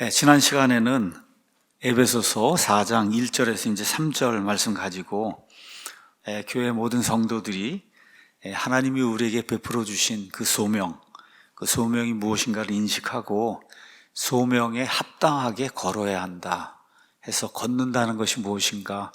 지난 시간에는 에베소서 4장 1절에서 이제 3절 말씀 가지고 교회 모든 성도들이 하나님이 우리에게 베풀어 주신 그 소명이 무엇인가를 인식하고 소명에 합당하게 걸어야 한다 해서 걷는다는 것이 무엇인가,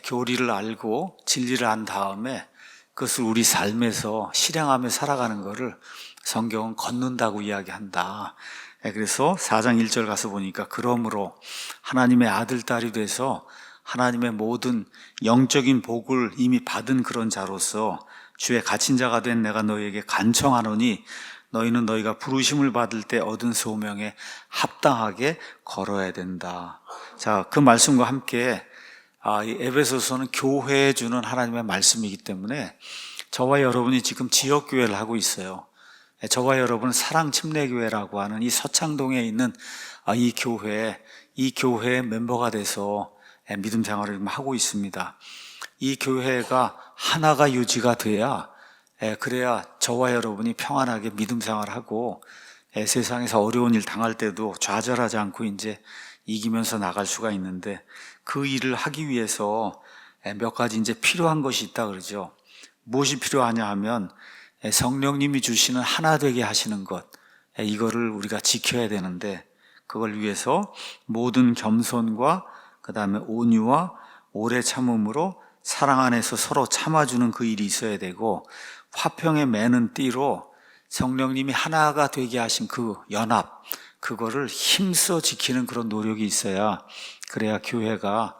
교리를 알고 진리를 안 다음에 그것을 우리 삶에서 실행하며 살아가는 것을 성경은 걷는다고 이야기한다. 그래서 4장 1절 가서 보니까 그러므로 하나님의 아들, 딸이 돼서 하나님의 모든 영적인 복을 이미 받은 그런 자로서 주의 갇힌 자가 된 내가 너희에게 간청하노니 너희는 너희가 부르심을 받을 때 얻은 소명에 합당하게 걸어야 된다. 자, 그 말씀과 함께 이 에베소서는 교회에 주는 하나님의 말씀이기 때문에 저와 여러분이 지금 지역교회를 하고 있어요. 저와 여러분은 사랑침례교회라고 하는 이 서창동에 있는 이 교회의 멤버가 돼서 믿음 생활을 하고 있습니다. 이 교회가 하나가 유지가 돼야, 그래야 저와 여러분이 평안하게 믿음 생활하고 세상에서 어려운 일 당할 때도 좌절하지 않고 이제 이기면서 나갈 수가 있는데, 그 일을 하기 위해서 몇 가지 이제 필요한 것이 있다 그러죠. 무엇이 필요하냐 하면 성령님이 주시는 하나 되게 하시는 것, 이거를 우리가 지켜야 되는데, 그걸 위해서 모든 겸손과 그 다음에 온유와 오래 참음으로 사랑 안에서 서로 참아주는 그 일이 있어야 되고, 화평에 매는 띠로 성령님이 하나가 되게 하신 그 연합, 그거를 힘써 지키는 그런 노력이 있어야, 그래야 교회가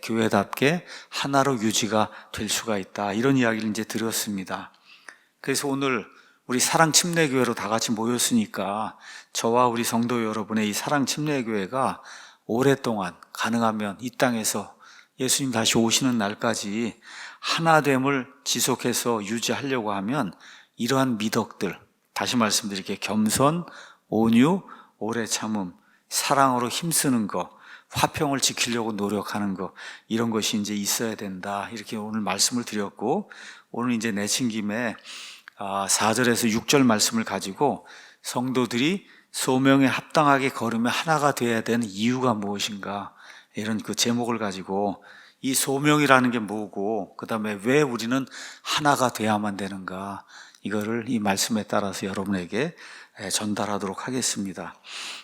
교회답게 하나로 유지가 될 수가 있다. 이런 이야기를 이제 드렸습니다. 그래서 오늘 우리 사랑침례교회로 다 같이 모였으니까 저와 우리 성도 여러분의 이 사랑침례교회가 오랫동안 가능하면 이 땅에서 예수님 다시 오시는 날까지 하나됨을 지속해서 유지하려고 하면 이러한 미덕들, 다시 말씀드릴게요. 겸손, 온유, 오래 참음, 사랑으로 힘쓰는 것, 화평을 지키려고 노력하는 것, 이런 것이 이제 있어야 된다. 이렇게 오늘 말씀을 드렸고, 오늘 이제 내친 김에 4절에서 6절 말씀을 가지고 성도들이 소명에 합당하게 걸으며 하나가 되어야 되는 이유가 무엇인가, 이런 그 제목을 가지고 이 소명이라는 게 뭐고, 그 다음에 왜 우리는 하나가 돼야만 되는가, 이거를 이 말씀에 따라서 여러분에게 전달하도록 하겠습니다.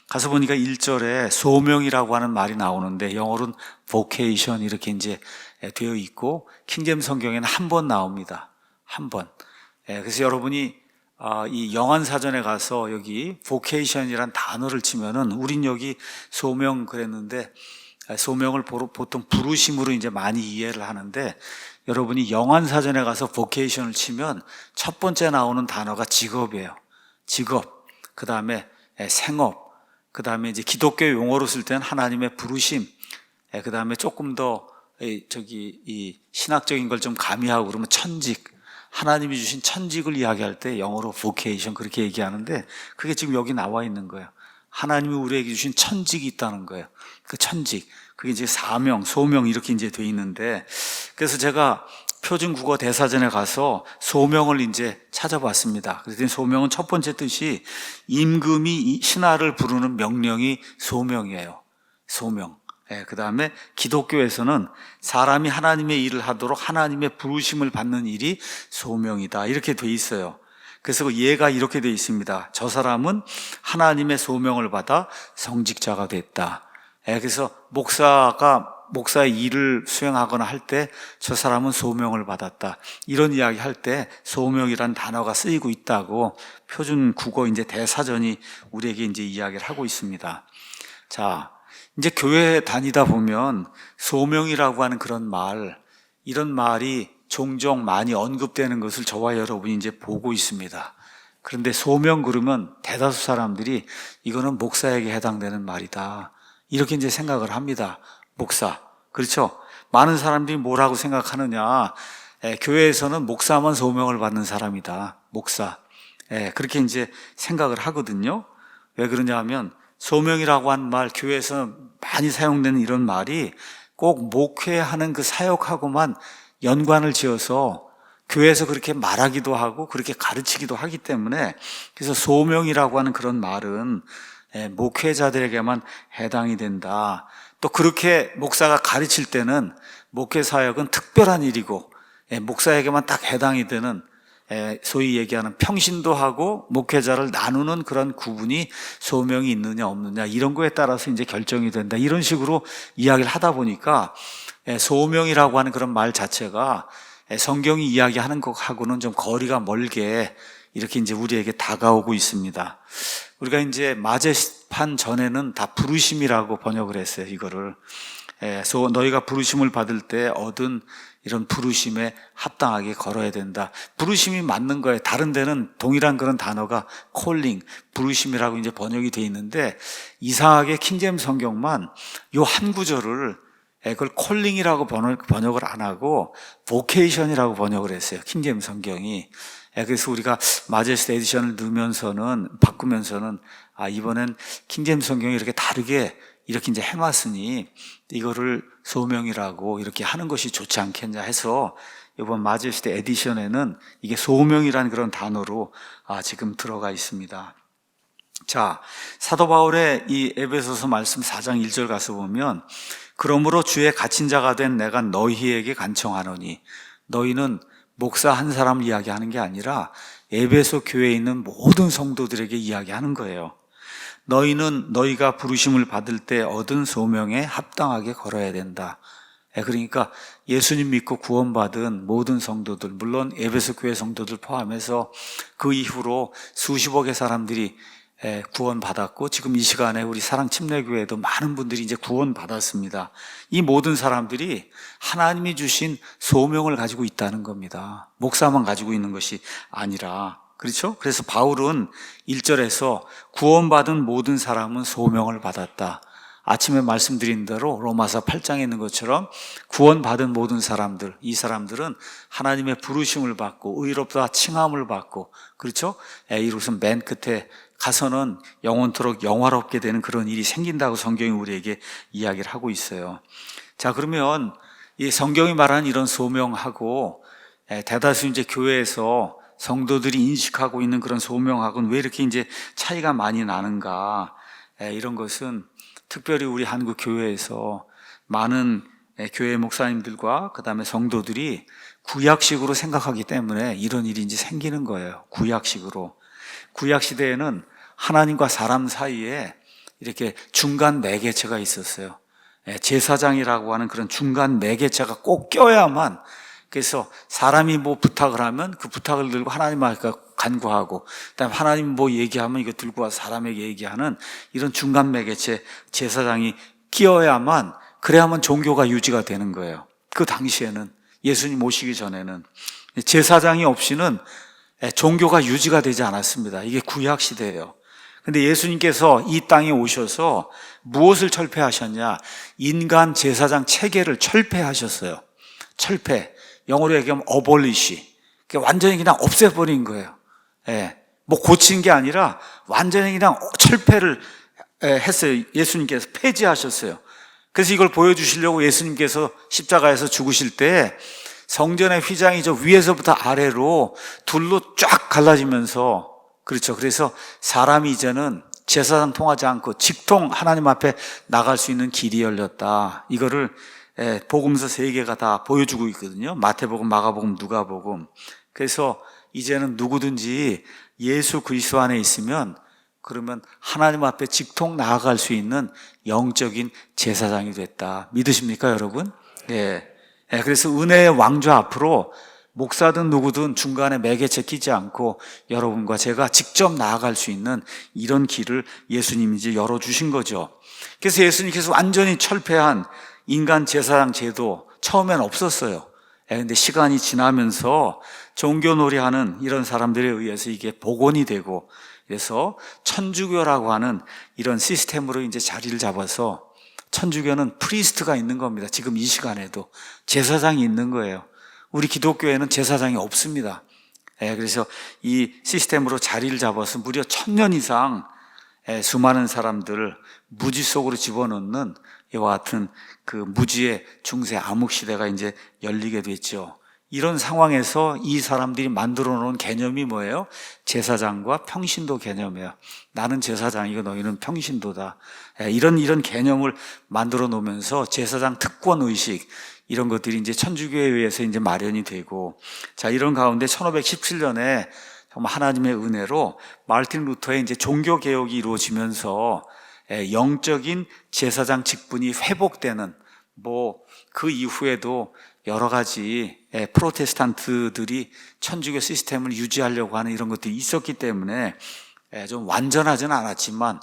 가서 보니까 1절에 소명이라고 하는 말이 나오는데 영어로는 vocation 이렇게 이제 되어 있고, 킹제임스 성경에는 한 번 나옵니다. 한 번. 그래서 여러분이 이 영안사전에 가서 여기 vocation이란 단어를 치면은, 우린 여기 소명 그랬는데 소명을 보통 부르심으로 이제 많이 이해를 하는데, 여러분이 영안사전에 가서 vocation을 치면 첫 번째 나오는 단어가 직업이에요. 직업. 그 다음에 생업. 그 다음에 이제 기독교 용어로 쓸 때는 하나님의 부르심. 그 다음에 조금 더 이 신학적인 걸 좀 가미하고 그러면 천직. 하나님이 주신 천직을 이야기할 때 영어로 vocation 그렇게 얘기하는데, 그게 지금 여기 나와 있는 거예요. 하나님이 우리에게 주신 천직이 있다는 거예요. 그 천직, 그게 이제 사명, 소명 이렇게 이제 돼 있는데, 그래서 제가 표준 국어 대사전에 가서 소명을 이제 찾아봤습니다. 그랬더니 소명은 첫 번째 뜻이 임금이 신하를 부르는 명령이 소명이에요. 소명. 그 다음에 기독교에서는 사람이 하나님의 일을 하도록 하나님의 부르심을 받는 일이 소명이다. 이렇게 돼 있어요. 그래서 얘가 이렇게 돼 있습니다. 저 사람은 하나님의 소명을 받아 성직자가 됐다. 그래서 목사의 일을 수행하거나 할 때 저 사람은 소명을 받았다. 이런 이야기 할 때 소명이란 단어가 쓰이고 있다고 표준 국어 이제 대사전이 우리에게 이제 이야기를 하고 있습니다. 자, 이제 교회 다니다 보면 소명이라고 하는 이런 말이 종종 많이 언급되는 것을 저와 여러분이 이제 보고 있습니다. 그런데 소명 그러면 대다수 사람들이 이거는 목사에게 해당되는 말이다, 이렇게 이제 생각을 합니다. 목사. 그렇죠? 많은 사람들이 뭐라고 생각하느냐. 교회에서는 목사만 소명을 받는 사람이다. 목사. 그렇게 이제 생각을 하거든요. 왜 그러냐 하면 소명이라고 하는 말, 교회에서 많이 사용되는 이런 말이 꼭 목회하는 그 사역하고만 연관을 지어서 교회에서 그렇게 말하기도 하고 그렇게 가르치기도 하기 때문에, 그래서 소명이라고 하는 그런 말은 목회자들에게만 해당이 된다. 또 그렇게 목사가 가르칠 때는 목회 사역은 특별한 일이고 목사에게만 딱 해당이 되는 소위 얘기하는 평신도 하고 목회자를 나누는 그런 구분이 소명이 있느냐 없느냐 이런 거에 따라서 이제 결정이 된다. 이런 식으로 이야기를 하다 보니까 소명이라고 하는 그런 말 자체가 성경이 이야기하는 것하고는 좀 거리가 멀게 이렇게 이제 우리에게 다가오고 있습니다. 우리가 이제 마제판 전에는 다 부르심이라고 번역을 했어요. 이거를 너희가 부르심을 받을 때 얻은 이런 부르심에 합당하게 걸어야 된다. 부르심이 맞는 거예요. 다른 데는 동일한 그런 단어가 콜링, 부르심이라고 이제 번역이 돼 있는데 이상하게 킹제임스 성경만 요 한 구절을 그걸 콜링이라고 번역을 안 하고 보케이션이라고 번역을 했어요. 킹제임스 성경이. 그래서 우리가 마제스트 에디션을 바꾸면서는 이번엔 킹제임스 성경이 이렇게 다르게 이렇게 이제 해놨으니 이거를 소명이라고 이렇게 하는 것이 좋지 않겠냐 해서 이번 마제스트 에디션에는 이게 소명이라는 그런 단어로 지금 들어가 있습니다. 자, 사도 바울의 이 에베소서 말씀 4장 1절 가서 보면 그러므로 주의 갇힌 자가 된 내가 너희에게 간청하노니 너희는 목사 한 사람을 이야기하는 게 아니라 에베소 교회에 있는 모든 성도들에게 이야기하는 거예요. 너희는 너희가 부르심을 받을 때 얻은 소명에 합당하게 걸어야 된다. 그러니까 예수님 믿고 구원받은 모든 성도들, 물론 에베소 교회 성도들 포함해서 그 이후로 수십억의 사람들이 구원받았고 지금 이 시간에 우리 사랑침례교회도 많은 분들이 이제 구원받았습니다. 이 모든 사람들이 하나님이 주신 소명을 가지고 있다는 겁니다. 목사만 가지고 있는 것이 아니라. 그렇죠? 그래서 바울은 1절에서 구원받은 모든 사람은 소명을 받았다. 아침에 말씀드린 대로 로마서 8장에 있는 것처럼 구원받은 모든 사람들, 이 사람들은 하나님의 부르심을 받고 의롭다 칭함을 받고, 그렇죠? 이것은 맨 끝에 가서는 영원토록 영화롭게 되는 그런 일이 생긴다고 성경이 우리에게 이야기를 하고 있어요. 자, 그러면 이 성경이 말하는 이런 소명하고 대다수 이제 교회에서 성도들이 인식하고 있는 그런 소명하고는 왜 이렇게 이제 차이가 많이 나는가? 이런 것은 특별히 우리 한국 교회에서 많은 교회 목사님들과 그다음에 성도들이 구약식으로 생각하기 때문에 이런 일이 이제 생기는 거예요. 구약식으로. 구약 시대에는 하나님과 사람 사이에 이렇게 중간 매개체가 있었어요. 제사장이라고 하는 그런 중간 매개체가 꼭 껴야만, 그래서 사람이 뭐 부탁을 하면 그 부탁을 들고 하나님 앞에 간구하고, 그다음에 하나님 뭐 얘기하면 이거 들고 와서 사람에게 얘기하는 이런 중간 매개체 제사장이 끼어야만, 그래야만 종교가 유지가 되는 거예요. 그 당시에는, 예수님 오시기 전에는 제사장이 없이는 종교가 유지가 되지 않았습니다. 이게 구약 시대예요. 근데 예수님께서 이 땅에 오셔서 무엇을 철폐하셨냐? 인간 제사장 체계를 철폐하셨어요. 철폐. 영어로 얘기하면 abolish. 완전히 그냥 없애버린 거예요. 뭐 고친 게 아니라 완전히 그냥 철폐를 했어요. 예수님께서 폐지하셨어요. 그래서 이걸 보여주시려고 예수님께서 십자가에서 죽으실 때 성전의 휘장이 저 위에서부터 아래로 둘로 쫙 갈라지면서, 그렇죠. 그래서 사람이 이제는 제사장 통하지 않고 직통 하나님 앞에 나갈 수 있는 길이 열렸다. 이거를 복음서 3개가 다 보여주고 있거든요. 마태복음, 마가복음, 누가복음. 그래서 이제는 누구든지 예수 그리스도 안에 있으면 그러면 하나님 앞에 직통 나아갈 수 있는 영적인 제사장이 됐다. 믿으십니까, 여러분? 그래서 은혜의 왕좌 앞으로 목사든 누구든 중간에 매개체 끼지 않고 여러분과 제가 직접 나아갈 수 있는 이런 길을 예수님이 이제 열어주신 거죠. 그래서 예수님께서 완전히 철폐한 인간 제사장 제도 처음엔 없었어요. 그런데 시간이 지나면서 종교놀이하는 이런 사람들에 의해서 이게 복원이 되고, 그래서 천주교라고 하는 이런 시스템으로 이제 자리를 잡아서 천주교는 프리스트가 있는 겁니다. 지금 이 시간에도 제사장이 있는 거예요. 우리 기독교에는 제사장이 없습니다. 그래서 이 시스템으로 자리를 잡아서 무려 1000년 이상 수많은 사람들을 무지 속으로 집어넣는 이와 같은 그 무지의 중세 암흑 시대가 이제 열리게 됐죠. 이런 상황에서 이 사람들이 만들어 놓은 개념이 뭐예요? 제사장과 평신도 개념이에요. 나는 제사장이고 너희는 평신도다. 이런 개념을 만들어 놓으면서 제사장 특권 의식, 이런 것들이 이제 천주교에 의해서 이제 마련이 되고, 자, 이런 가운데 1517년에 정말 하나님의 은혜로 마르틴 루터의 이제 종교 개혁이 이루어지면서 영적인 제사장 직분이 회복되는, 그 이후에도 여러 가지 프로테스탄트들이 천주교 시스템을 유지하려고 하는 이런 것들이 있었기 때문에 좀 완전하지는 않았지만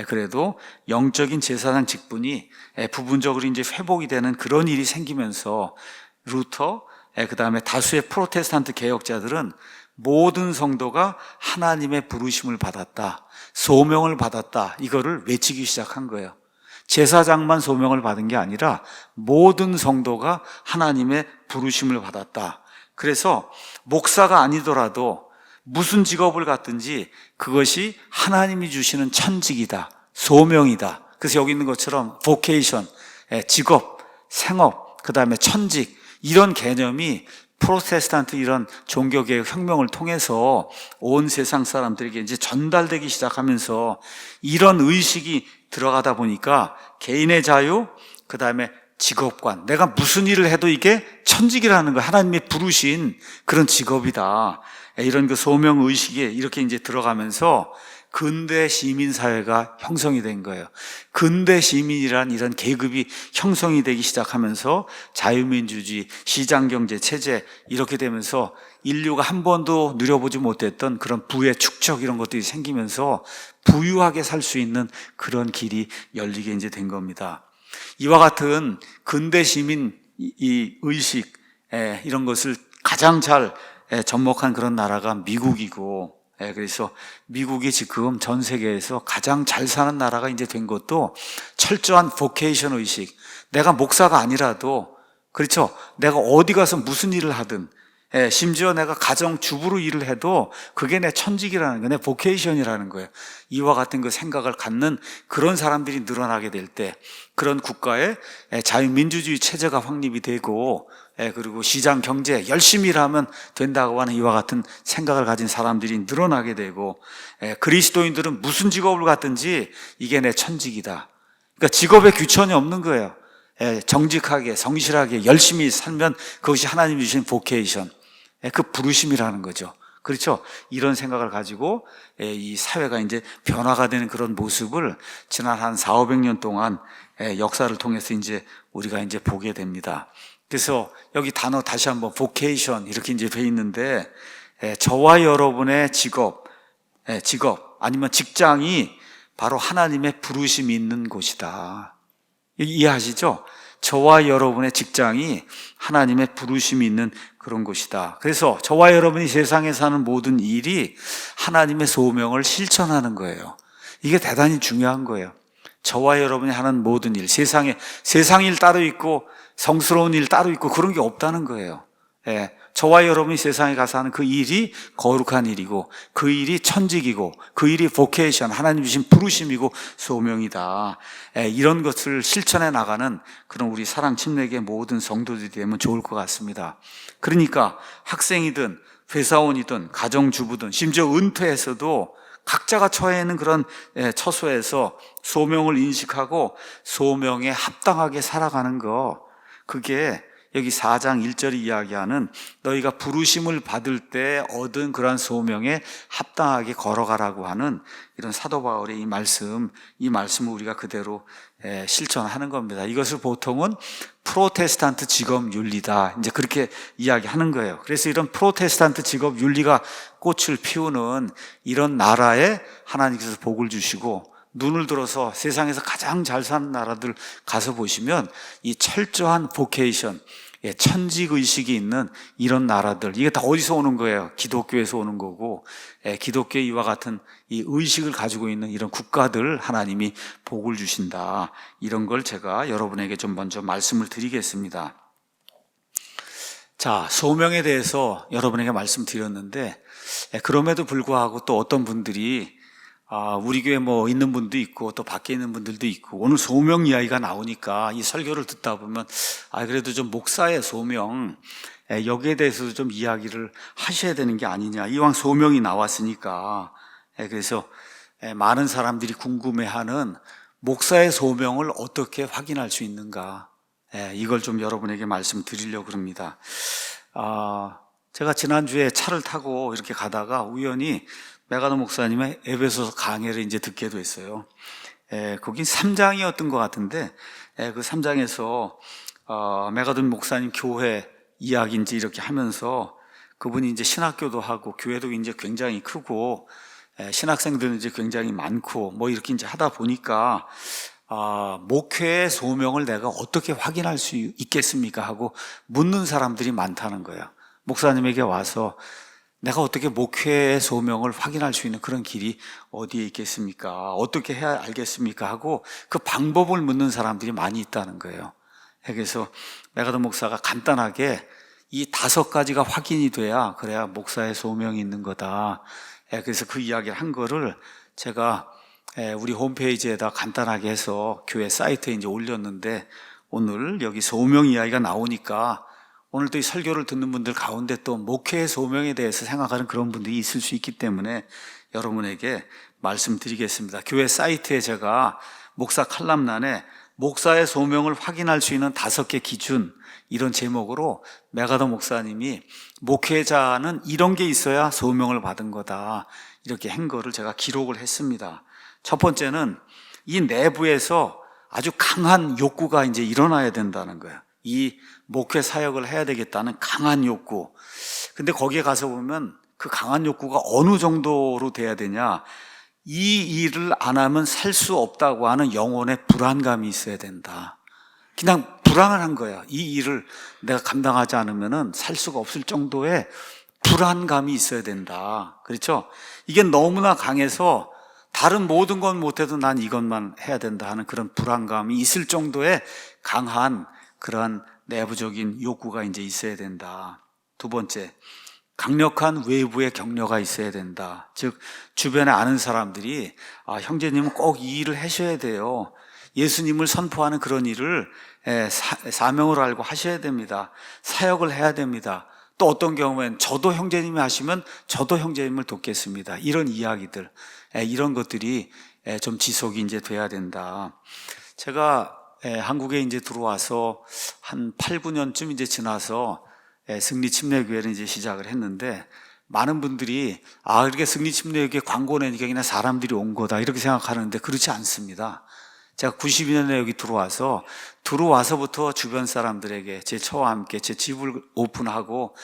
그래도 영적인 제사장 직분이 부분적으로 이제 회복이 되는 그런 일이 생기면서 루터, 그 다음에 다수의 프로테스탄트 개혁자들은 모든 성도가 하나님의 부르심을 받았다, 소명을 받았다, 이거를 외치기 시작한 거예요. 제사장만 소명을 받은 게 아니라 모든 성도가 하나님의 부르심을 받았다. 그래서 목사가 아니더라도 무슨 직업을 갖든지 그것이 하나님이 주시는 천직이다, 소명이다. 그래서 여기 있는 것처럼 vocation, 직업, 생업, 그 다음에 천직, 이런 개념이 프로테스탄트 이런 종교개혁 혁명을 통해서 온 세상 사람들에게 이제 전달되기 시작하면서 이런 의식이 들어가다 보니까 개인의 자유, 그 다음에 직업관, 내가 무슨 일을 해도 이게 천직이라는 거, 하나님의 부르신 그런 직업이다, 이런 그 소명 의식에 이렇게 이제 들어가면서 근대 시민사회가 형성이 된 거예요. 근대 시민이란 이런 계급이 형성이 되기 시작하면서 자유민주주의, 시장경제 체제, 이렇게 되면서 인류가 한 번도 누려보지 못했던 그런 부의 축적, 이런 것들이 생기면서 부유하게 살 수 있는 그런 길이 열리게 이제 된 겁니다. 이와 같은 근대 시민 이 의식, 이런 것을 가장 잘 접목한 그런 나라가 미국이고, 그래서 미국이 지금 전 세계에서 가장 잘 사는 나라가 이제 된 것도 철저한 보케이션 의식, 내가 목사가 아니라도, 그렇죠, 내가 어디 가서 무슨 일을 하든, 심지어 내가 가정주부로 일을 해도 그게 내 천직이라는 거예요, 내 보케이션이라는 거예요. 이와 같은 그 생각을 갖는 그런 사람들이 늘어나게 될 때, 그런 국가에 자유민주주의 체제가 확립이 되고, 그리고 시장 경제 열심히 일하면 된다고 하는 이와 같은 생각을 가진 사람들이 늘어나게 되고, 그리스도인들은 무슨 직업을 갖든지 이게 내 천직이다, 그러니까 직업에 규천이 없는 거예요. 정직하게, 성실하게, 열심히 살면 그것이 하나님이 주신 보케이션, 그 부르심이라는 거죠. 그렇죠? 이런 생각을 가지고 이 사회가 이제 변화가 되는 그런 모습을 지난 한 400~500년 동안 역사를 통해서 이제 우리가 이제 보게 됩니다. 그래서 여기 단어 다시 한번 vocation 이렇게 이제 돼 있는데, 저와 여러분의 직업 아니면 직장이 바로 하나님의 부르심이 있는 곳이다. 이해하시죠? 저와 여러분의 직장이 하나님의 부르심이 있는 그런 곳이다. 그래서 저와 여러분이 세상에 사는 모든 일이 하나님의 소명을 실천하는 거예요. 이게 대단히 중요한 거예요. 저와 여러분이 하는 모든 일, 세상 일 따로 있고 성스러운 일 따로 있고 그런 게 없다는 거예요. 저와 여러분이 세상에 가서 하는 그 일이 거룩한 일이고, 그 일이 천직이고, 그 일이 vocation, 하나님 주신 부르심이고 소명이다. 이런 것을 실천해 나가는 그런 우리 사랑 침례교회 모든 성도들이 되면 좋을 것 같습니다. 그러니까 학생이든 회사원이든 가정주부든 심지어 은퇴해서도 각자가 처해 있는 그런 처소에서 소명을 인식하고 소명에 합당하게 살아가는 거, 그게 여기 4장 1절이 이야기하는 너희가 부르심을 받을 때 얻은 그러한 소명에 합당하게 걸어가라고 하는 이런 사도 바울의 이 말씀을 우리가 그대로 실천하는 겁니다. 이것을 보통은 프로테스탄트 직업 윤리다, 이제 그렇게 이야기하는 거예요. 그래서 이런 프로테스탄트 직업 윤리가 꽃을 피우는 이런 나라에 하나님께서 복을 주시고, 눈을 들어서 세상에서 가장 잘 사는 나라들 가서 보시면 이 철저한 보케이션, 천직의식이 있는 이런 나라들, 이게 다 어디서 오는 거예요? 기독교에서 오는 거고, 기독교 이와 같은 이 의식을 가지고 있는 이런 국가들 하나님이 복을 주신다. 이런 걸 제가 여러분에게 좀 먼저 말씀을 드리겠습니다. 자, 소명에 대해서 여러분에게 말씀드렸는데, 그럼에도 불구하고 또 어떤 분들이 우리 교회 있는 분도 있고 또 밖에 있는 분들도 있고, 오늘 소명 이야기가 나오니까 이 설교를 듣다 보면 그래도 좀 목사의 소명, 여기에 대해서도 좀 이야기를 하셔야 되는 게 아니냐. 이왕 소명이 나왔으니까. 그래서 많은 사람들이 궁금해하는 목사의 소명을 어떻게 확인할 수 있는가. 이걸 좀 여러분에게 말씀드리려고 합니다. 제가 지난주에 차를 타고 이렇게 가다가 우연히 메가더 목사님의 에베소서 강해를 이제 듣게 됐어요. 거긴 3장이었던 것 같은데, 그 3장에서 메가더 목사님 교회 이야기인지 이렇게 하면서 그분이 이제 신학교도 하고 교회도 이제 굉장히 크고 신학생들은 이제 굉장히 많고 뭐 이렇게 이제 하다 보니까 목회의 소명을 내가 어떻게 확인할 수 있겠습니까 하고 묻는 사람들이 많다는 거예요. 목사님에게 와서 내가 어떻게 목회의 소명을 확인할 수 있는 그런 길이 어디에 있겠습니까? 어떻게 해야 알겠습니까? 하고 그 방법을 묻는 사람들이 많이 있다는 거예요. 그래서 메가더 목사가 간단하게 이 5가지가 확인이 그래야 목사의 소명이 있는 거다. 그래서 그 이야기를 한 거를 제가 우리 홈페이지에다 간단하게 해서 교회 사이트에 이제 올렸는데, 오늘 여기 소명 이야기가 나오니까 오늘 또 이 설교를 듣는 분들 가운데 또 목회의 소명에 대해서 생각하는 그런 분들이 있을 수 있기 때문에 여러분에게 말씀드리겠습니다. 교회 사이트에 제가 목사 칼럼란에 목사의 소명을 확인할 수 있는 5개 기준, 이런 제목으로 메가더 목사님이 목회자는 이런 게 있어야 소명을 받은 거다, 이렇게 한 거를 제가 기록을 했습니다. 첫 번째는 이 내부에서 아주 강한 욕구가 이제 일어나야 된다는 거예요. 이 목회 사역을 해야 되겠다는 강한 욕구. 근데 거기에 가서 보면 그 강한 욕구가 어느 정도로 돼야 되냐, 이 일을 안 하면 살 수 없다고 하는 영혼의 불안감이 있어야 된다. 그냥 불안한 거야. 이 일을 내가 감당하지 않으면 살 수가 없을 정도의 불안감이 있어야 된다. 그렇죠? 이게 너무나 강해서 다른 모든 건 못해도 난 이것만 해야 된다 하는 그런 불안감이 있을 정도의 강한 그러한 내부적인 욕구가 이제 있어야 된다. 2번째, 강력한 외부의 격려가 있어야 된다. 즉 주변에 아는 사람들이 형제님은 꼭 이 일을 하셔야 돼요. 예수님을 선포하는 그런 일을 사명으로 알고 하셔야 됩니다. 사역을 해야 됩니다. 또 어떤 경우엔 저도 형제님이 하시면 저도 형제님을 돕겠습니다. 이런 이야기들, 이런 것들이 좀 지속이 이제 돼야 된다. 제가 한국에 이제 들어와서 한 8, 9년쯤 이제 지나서 승리침례교회를 이제 시작을 했는데, 많은 분들이 이렇게 승리침례교회 광고 내니까 그냥 사람들이 온 거다 이렇게 생각하는데 그렇지 않습니다. 제가 92년에 여기 들어와서부터 주변 사람들에게 제 처와 함께 제 집을 오픈하고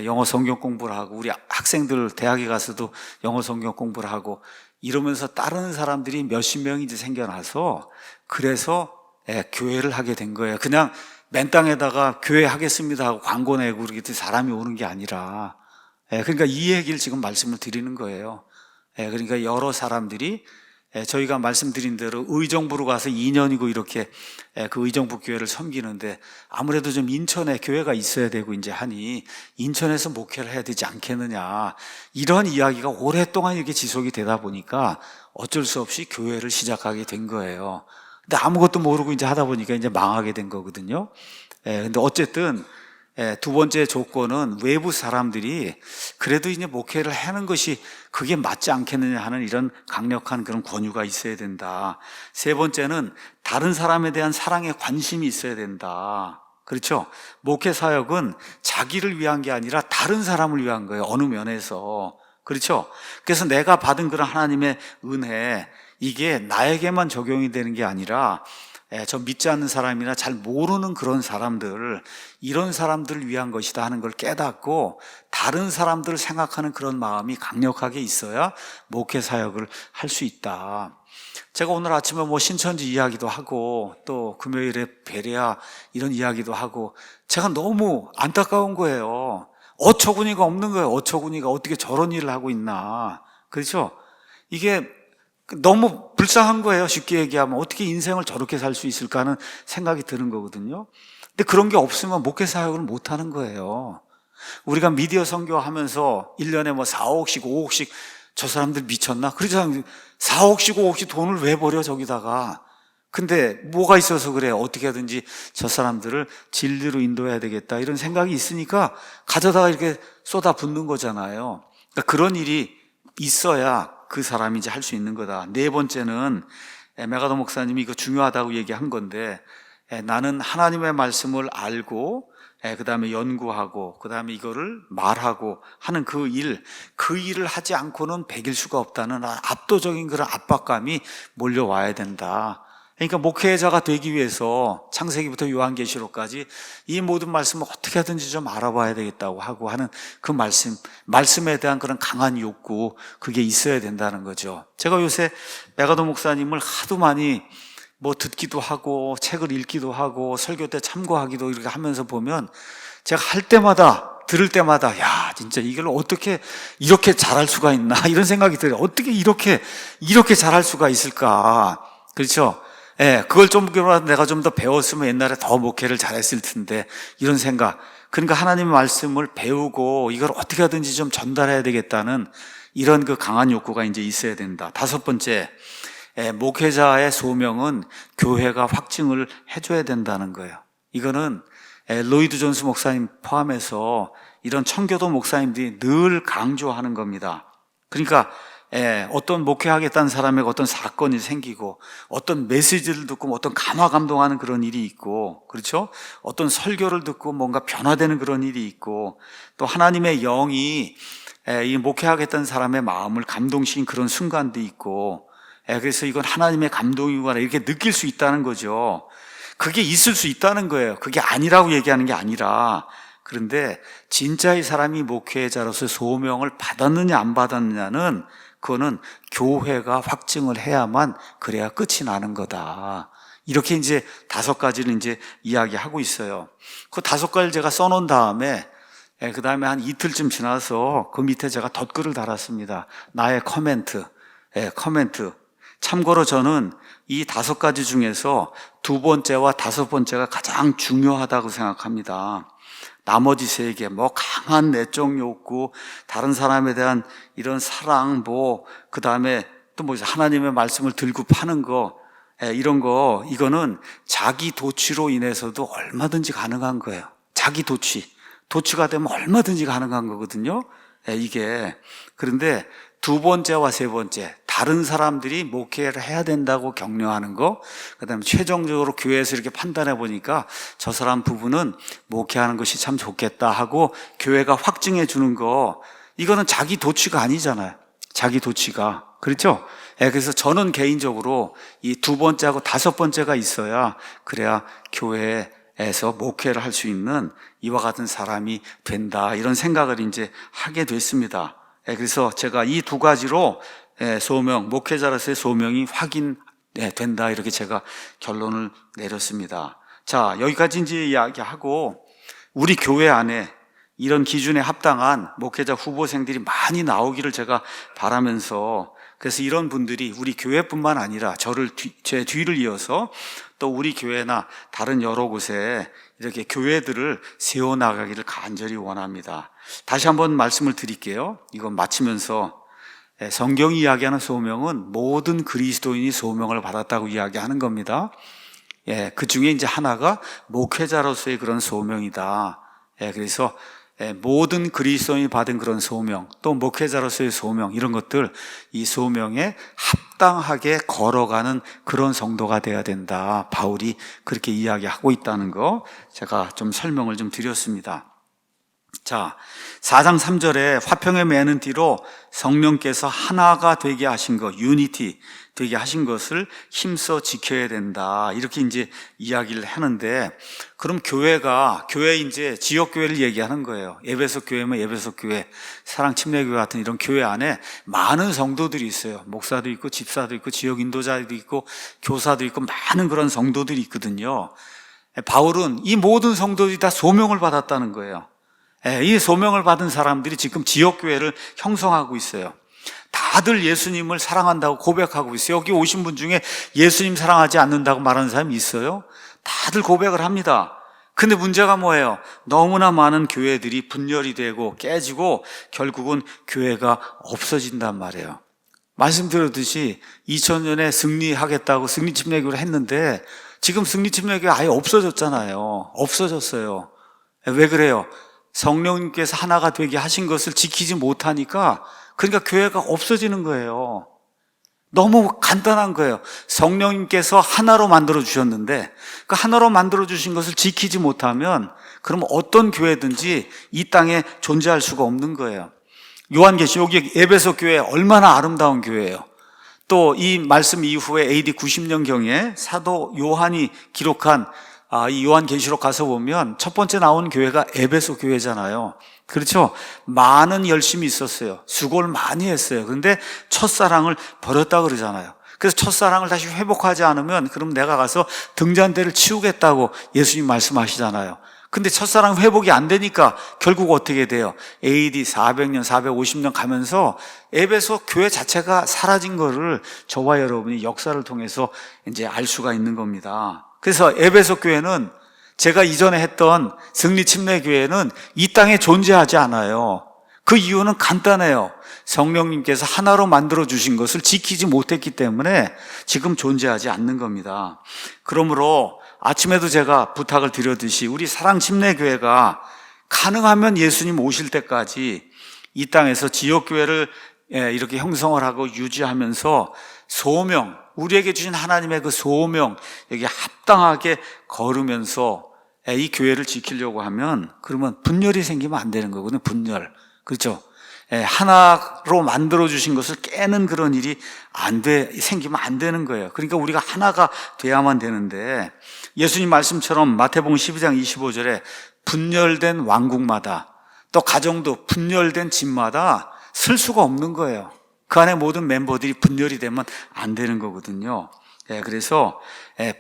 영어 성경 공부를 하고, 우리 학생들 대학에 가서도 영어 성경 공부를 하고 이러면서 다른 사람들이 몇십 명이 이제 생겨나서, 그래서 교회를 하게 된 거예요. 그냥 맨 땅에다가 교회 하겠습니다 하고 광고 내고 그렇게 사람이 오는 게 아니라, 그러니까 이 얘기를 지금 말씀을 드리는 거예요. 그러니까 여러 사람들이 저희가 말씀드린 대로 의정부로 가서 2년이고 이렇게 그 의정부 교회를 섬기는데, 아무래도 좀 인천에 교회가 있어야 되고 이제 하니 인천에서 목회를 해야 되지 않겠느냐, 이런 이야기가 오랫동안 이렇게 지속이 되다 보니까 어쩔 수 없이 교회를 시작하게 된 거예요. 근데 아무것도 모르고 이제 하다 보니까 이제 망하게 된 거거든요. 근데 어쨌든 2번째 조건은 외부 사람들이 그래도 이제 목회를 하는 것이 그게 맞지 않겠느냐 하는 이런 강력한 그런 권유가 있어야 된다. 3번째는 다른 사람에 대한 사랑에 관심이 있어야 된다. 그렇죠? 목회 사역은 자기를 위한 게 아니라 다른 사람을 위한 거예요. 어느 면에서. 그렇죠? 그래서 내가 받은 그런 하나님의 은혜, 이게 나에게만 적용이 되는 게 아니라 저 믿지 않는 사람이나 잘 모르는 그런 사람들, 이런 사람들을 위한 것이다 하는 걸 깨닫고 다른 사람들을 생각하는 그런 마음이 강력하게 있어야 목회 사역을 할 수 있다. 제가 오늘 아침에 신천지 이야기도 하고 또 금요일에 베레아 이런 이야기도 하고, 제가 너무 안타까운 거예요. 어처구니가 없는 거예요. 어처구니가 어떻게 저런 일을 하고 있나. 그렇죠? 이게 너무 불쌍한 거예요. 쉽게 얘기하면 어떻게 인생을 저렇게 살 수 있을까 하는 생각이 드는 거거든요. 근데 그런 게 없으면 목회 사역을 못 하는 거예요. 우리가 미디어 선교하면서 1년에 4, 5억씩 5억씩, 저 사람들 미쳤나? 그러지 않아요. 4억씩 5억씩 돈을 왜 버려 저기다가. 근데 뭐가 있어서 그래? 어떻게 하든지 저 사람들을 진리로 인도해야 되겠다 이런 생각이 있으니까 가져다가 이렇게 쏟아붓는 거잖아요. 그러니까 그런 일이 있어야 그 사람이 이제 할 수 있는 거다. 네 번째는 메가더 목사님이 이거 중요하다고 얘기한 건데, 나는 하나님의 말씀을 알고 그 다음에 연구하고 그 다음에 이거를 말하고 하는 그 일을 하지 않고는 배길 수가 없다는 압도적인 그런 압박감이 몰려와야 된다. 그러니까 목회자가 되기 위해서 창세기부터 요한계시록까지 이 모든 말씀을 어떻게 하든지 좀 알아봐야 되겠다고 하고 하는 그 말씀에 대한 그런 강한 욕구, 그게 있어야 된다는 거죠. 제가 요새 메가더 목사님을 하도 많이 뭐 듣기도 하고 책을 읽기도 하고 설교 때 참고하기도 이렇게 하면서 보면 제가 할 때마다 들을 때마다 야 진짜 이걸 어떻게 이렇게 잘할 수가 있나 이런 생각이 들어요. 어떻게 이렇게 잘할 수가 있을까? 그렇죠? 그걸 좀 내가 좀 더 배웠으면 옛날에 더 목회를 잘했을 텐데 이런 생각. 그러니까 하나님의 말씀을 배우고 이걸 어떻게 하든지 좀 전달해야 되겠다는 이런 그 강한 욕구가 이제 있어야 된다. 다섯 번째, 목회자의 소명은 교회가 확증을 해줘야 된다는 거예요. 이거는 로이드 존스 목사님 포함해서 이런 청교도 목사님들이 늘 강조하는 겁니다. 그러니까 어떤 목회하겠다는 사람에게 어떤 사건이 생기고 어떤 메시지를 듣고 어떤 감화 감동하는 그런 일이 있고, 그렇죠? 어떤 설교를 듣고 뭔가 변화되는 그런 일이 있고, 또 하나님의 영이 이 목회하겠다는 사람의 마음을 감동시킨 그런 순간도 있고, 그래서 이건 하나님의 감동이구나 이렇게 느낄 수 있다는 거죠. 그게 있을 수 있다는 거예요. 그게 아니라고 얘기하는 게 아니라. 그런데 진짜의 사람이 목회자로서 소명을 받았느냐 안 받았느냐는 그거는 교회가 확증을 해야만 그래야 끝이 나는 거다. 이렇게 이제 다섯 가지를 이제 이야기하고 있어요. 그 다섯 가지를 제가 써놓은 다음에 그 다음에 한 이틀쯤 지나서 그 밑에 제가 덧글을 달았습니다. 나의 코멘트. 참고로 저는 이 다섯 가지 중에서 두 번째와 다섯 번째가 가장 중요하다고 생각합니다. 나머지 세 개, 뭐 강한 내적 욕구, 다른 사람에 대한 이런 사랑, 그 다음에 또 뭐 하나님의 말씀을 들고 파는 거, 이런 거, 이거는 자기 도취로 인해서도 얼마든지 가능한 거예요. 자기 도취가 되면 얼마든지 가능한 거거든요. 이게. 그런데 두 번째와 세 번째, 다른 사람들이 목회를 해야 된다고 격려하는 거, 그 다음에 최종적으로 교회에서 이렇게 판단해 보니까 저 사람 부부는 목회하는 것이 참 좋겠다 하고 교회가 확증해 주는 거, 이거는 자기 도취가 아니잖아요. 자기 도취가. 그렇죠? 그래서 저는 개인적으로 이 두 번째하고 다섯 번째가 있어야 그래야 교회에서 목회를 할 수 있는 이와 같은 사람이 된다, 이런 생각을 이제 하게 됐습니다. 그래서 제가 이 두 가지로 소명, 목회자로서의 소명이 확인된다, 이렇게 제가 결론을 내렸습니다. 자, 여기까지 이제 이야기하고, 우리 교회 안에 이런 기준에 합당한 목회자 후보생들이 많이 나오기를 제가 바라면서, 그래서 이런 분들이 우리 교회뿐만 아니라 제 뒤를 이어서 또 우리 교회나 다른 여러 곳에 이렇게 교회들을 세워나가기를 간절히 원합니다. 다시 한번 말씀을 드릴게요. 이건 마치면서 성경이 이야기하는 소명은 모든 그리스도인이 소명을 받았다고 이야기하는 겁니다. 그 중에 이제 하나가 목회자로서의 그런 소명이다. 그래서 모든 그리스도인이 받은 그런 소명, 또 목회자로서의 소명, 이런 것들, 이 소명에 합당하게 걸어가는 그런 성도가 되어야 된다. 바울이 그렇게 이야기하고 있다는 거 제가 좀 설명을 좀 드렸습니다. 자, 4장 3절에 화평에 매는 뒤로 성령께서 하나가 되게 하신 것, 유니티 되게 하신 것을 힘써 지켜야 된다, 이렇게 이제 이야기를 하는데, 그럼 교회 이제 지역교회를 얘기하는 거예요. 에베소 교회면 에베소 교회, 사랑침례교회 같은 이런 교회 안에 많은 성도들이 있어요. 목사도 있고 집사도 있고 지역 인도자도 있고 교사도 있고 많은 그런 성도들이 있거든요. 바울은 이 모든 성도들이 다 소명을 받았다는 거예요. 이 소명을 받은 사람들이 지금 지역교회를 형성하고 있어요. 다들 예수님을 사랑한다고 고백하고 있어요. 여기 오신 분 중에 예수님 사랑하지 않는다고 말하는 사람이 있어요? 다들 고백을 합니다. 근데 문제가 뭐예요? 너무나 많은 교회들이 분열이 되고 깨지고 결국은 교회가 없어진단 말이에요. 말씀드렸듯이 2000년에 승리하겠다고 승리침례교를 했는데 지금 승리침례교 아예 없어졌잖아요. 없어졌어요. 왜 그래요? 성령님께서 하나가 되게 하신 것을 지키지 못하니까, 그러니까 교회가 없어지는 거예요. 너무 간단한 거예요. 성령님께서 하나로 만들어 주셨는데 그 하나로 만들어 주신 것을 지키지 못하면 그러면 어떤 교회든지 이 땅에 존재할 수가 없는 거예요. 요한계시록, 여기 에베소 교회 얼마나 아름다운 교회예요. 또 이 말씀 이후에 AD 90년경에 사도 요한이 기록한 이 요한계시록 가서 보면 첫 번째 나온 교회가 에베소 교회잖아요. 그렇죠? 많은 열심이 있었어요. 수고를 많이 했어요. 그런데 첫사랑을 버렸다 그러잖아요. 그래서 첫사랑을 다시 회복하지 않으면 그럼 내가 가서 등잔대를 치우겠다고 예수님 말씀하시잖아요. 근데 첫사랑 회복이 안 되니까 결국 어떻게 돼요? AD 400년, 450년 가면서 에베소 교회 자체가 사라진 거를 저와 여러분이 역사를 통해서 이제 알 수가 있는 겁니다. 그래서 에베소 교회는 제가 이전에 했던 승리침례교회는 이 땅에 존재하지 않아요. 그 이유는 간단해요. 성령님께서 하나로 만들어 주신 것을 지키지 못했기 때문에 지금 존재하지 않는 겁니다. 그러므로 아침에도 제가 부탁을 드렸듯이 우리 사랑침례교회가 가능하면 예수님 오실 때까지 이 땅에서 지역교회를 이렇게 형성을 하고 유지하면서 소명, 우리에게 주신 하나님의 그 소명 여기 합당하게 걸으면서 이 교회를 지키려고 하면 그러면 분열이 생기면 안 되는 거거든요. 분열. 그렇죠? 하나로 만들어 주신 것을 깨는 그런 일이 생기면 안 되는 거예요. 그러니까 우리가 하나가 돼야만 되는데 예수님 말씀처럼 마태복음 12장 25절에 분열된 왕국마다 또 가정도 분열된 집마다 쓸 수가 없는 거예요. 그 안에 모든 멤버들이 분열이 되면 안 되는 거거든요. 그래서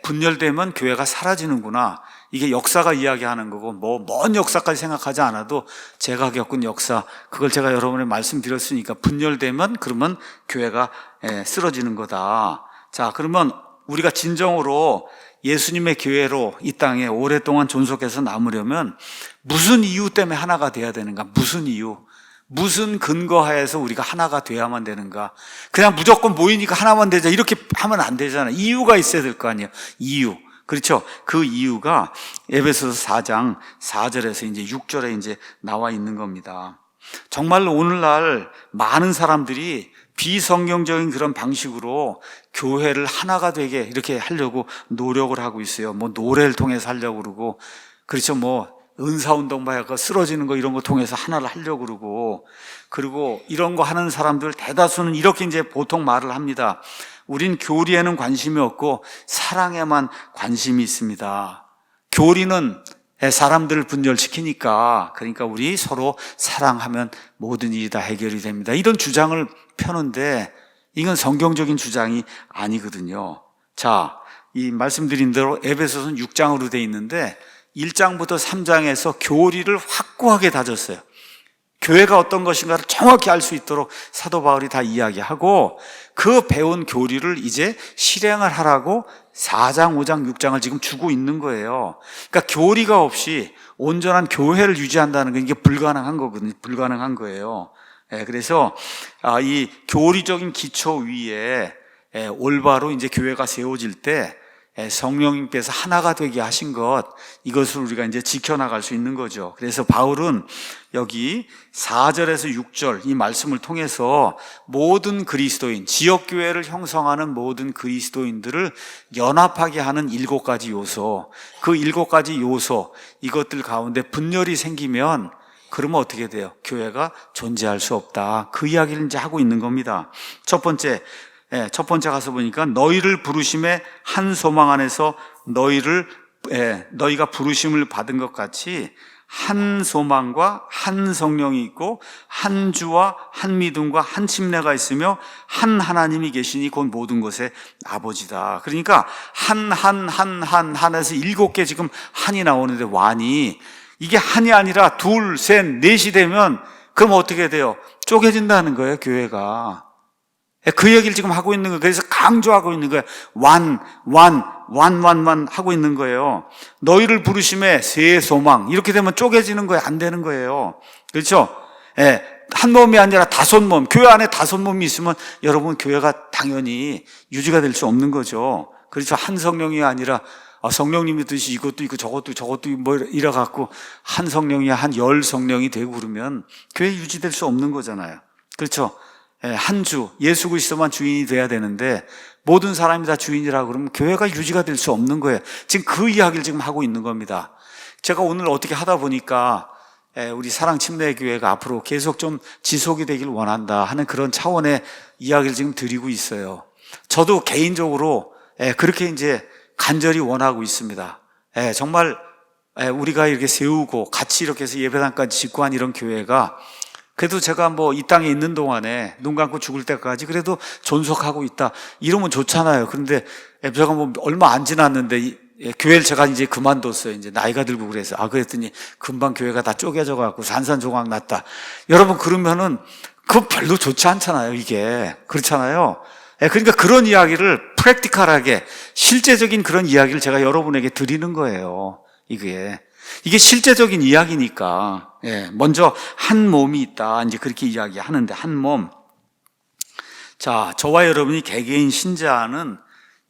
분열되면 교회가 사라지는구나. 이게 역사가 이야기하는 거고 먼 역사까지 생각하지 않아도 제가 겪은 역사, 그걸 제가 여러분에 말씀드렸으니까 분열되면 그러면 교회가 쓰러지는 거다. 자, 그러면 우리가 진정으로 예수님의 교회로 이 땅에 오랫동안 존속해서 남으려면 무슨 이유 때문에 하나가 돼야 되는가? 무슨 이유? 무슨 근거하에서 우리가 하나가 돼야만 되는가? 그냥 무조건 모이니까 하나만 되자 이렇게 하면 안 되잖아요. 이유가 있어야 될 거 아니에요. 이유. 그렇죠? 그 이유가 에베소서 4장 4절에서 이제 6절에 이제 나와 있는 겁니다. 정말로 오늘날 많은 사람들이 비성경적인 그런 방식으로 교회를 하나가 되게 이렇게 하려고 노력을 하고 있어요. 노래를 통해서 하려고 그러고, 그렇죠? 은사운동 봐야 쓰러지는 거 이런 거 통해서 하나를 하려고 그리고 이런 거 하는 사람들 대다수는 이렇게 이제 보통 말을 합니다. 우린 교리에는 관심이 없고 사랑에만 관심이 있습니다. 교리는 사람들을 분열시키니까, 그러니까 우리 서로 사랑하면 모든 일이 다 해결이 됩니다. 이런 주장을 펴는데 이건 성경적인 주장이 아니거든요. 자, 이 말씀드린 대로 에베소서는 6장으로 돼 있는데 1장부터 3장에서 교리를 확고하게 다졌어요. 교회가 어떤 것인가를 정확히 알 수 있도록 사도 바울이 다 이야기하고 그 배운 교리를 이제 실행을 하라고 4장, 5장, 6장을 지금 주고 있는 거예요. 그러니까 교리가 없이 온전한 교회를 유지한다는 건 이게 불가능한 거거든요. 불가능한 거예요. 그래서 이 교리적인 기초 위에 올바로 이제 교회가 세워질 때 성령님께서 하나가 되게 하신 것, 이것을 우리가 이제 지켜나갈 수 있는 거죠. 그래서 바울은 여기 4절에서 6절 이 말씀을 통해서 모든 그리스도인, 지역교회를 형성하는 모든 그리스도인들을 연합하게 하는 7가지 요소, 그 7가지 요소, 이것들 가운데 분열이 생기면 그러면 어떻게 돼요? 교회가 존재할 수 없다. 그 이야기를 이제 하고 있는 겁니다. 첫 번째 가서 보니까 너희를 부르심의 한 소망 안에서 너희가 부르심을 받은 것 같이 한 소망과 한 성령이 있고 한 주와 한 믿음과 한 침례가 있으며 한 하나님이 계시니 곧 모든 것의 아버지다. 그러니까 한에서 7개 지금 한이 나오는데 완이 이게 한이 아니라 둘, 셋, 넷이 되면 그럼 어떻게 돼요? 쪼개진다는 거예요, 교회가. 그 얘기를 지금 하고 있는 거예요. 그래서 강조하고 있는 거예요. 완 하고 있는 거예요. 너희를 부르심에 새 소망. 이렇게 되면 쪼개지는 거예요. 안 되는 거예요. 그렇죠? 한 몸이 아니라 다섯 몸, 교회 안에 다섯 몸이 있으면 여러분 교회가 당연히 유지가 될 수 없는 거죠. 그렇죠. 한 성령이 아니라 성령님의 뜻이 이것도 있고 저것도 뭐 이래갖고 한 성령이 한 열 성령이 되고 그러면 교회 유지될 수 없는 거잖아요. 그렇죠. 한 주, 예수 그리스도만 주인이 돼야 되는데 모든 사람이 다 주인이라 그러면 교회가 유지가 될 수 없는 거예요. 지금 그 이야기를 지금 하고 있는 겁니다. 제가 오늘 어떻게 하다 보니까 우리 사랑침례교회가 앞으로 계속 좀 지속이 되길 원한다 하는 그런 차원의 이야기를 지금 드리고 있어요. 저도 개인적으로 그렇게 이제 간절히 원하고 있습니다. 정말 우리가 이렇게 세우고 같이 이렇게 해서 예배당까지 짓고 한 이런 교회가 그래도 제가 뭐 이 땅에 있는 동안에 눈 감고 죽을 때까지 그래도 존속하고 있다 이러면 좋잖아요. 그런데 제가 뭐 얼마 안 지났는데 교회를 제가 이제 그만뒀어요. 이제 나이가 들고 그래서 그랬더니 금방 교회가 다 쪼개져 갖고 산산조각 났다. 여러분 그러면은 그거 별로 좋지 않잖아요. 이게 그렇잖아요. 그러니까 그런 이야기를 프랙티컬하게 실제적인 그런 이야기를 제가 여러분에게 드리는 거예요. 이게 실제적인 이야기니까. 먼저 한 몸이 있다. 이제 그렇게 이야기하는데 한 몸. 자, 저와 여러분이 개개인 신자는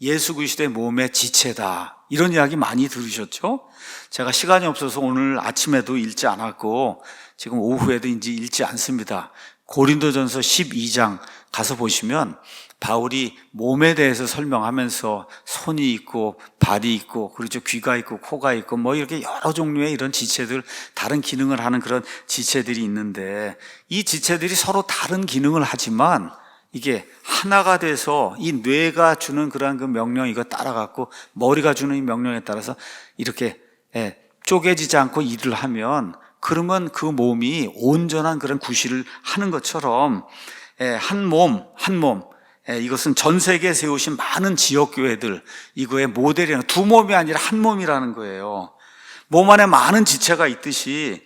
예수 그리스도의 몸의 지체다. 이런 이야기 많이 들으셨죠? 제가 시간이 없어서 오늘 아침에도 읽지 않았고 지금 오후에도 이제 읽지 않습니다. 고린도전서 12장 가서 보시면 바울이 몸에 대해서 설명하면서 손이 있고 발이 있고 그렇죠. 귀가 있고 코가 있고 뭐 이렇게 여러 종류의 이런 지체들 다른 기능을 하는 그런 지체들이 있는데 이 지체들이 서로 다른 기능을 하지만 이게 하나가 돼서 이 뇌가 주는 그러한 그 명령 이거 따라갖고 머리가 주는 이 명령에 따라서 이렇게 쪼개지지 않고 일을 하면 그러면 그 몸이 온전한 그런 구실을 하는 것처럼 한 몸 이것은 전 세계에 세우신 많은 지역교회들 이거의 모델이라는 두 몸이 아니라 한 몸이라는 거예요. 몸 안에 많은 지체가 있듯이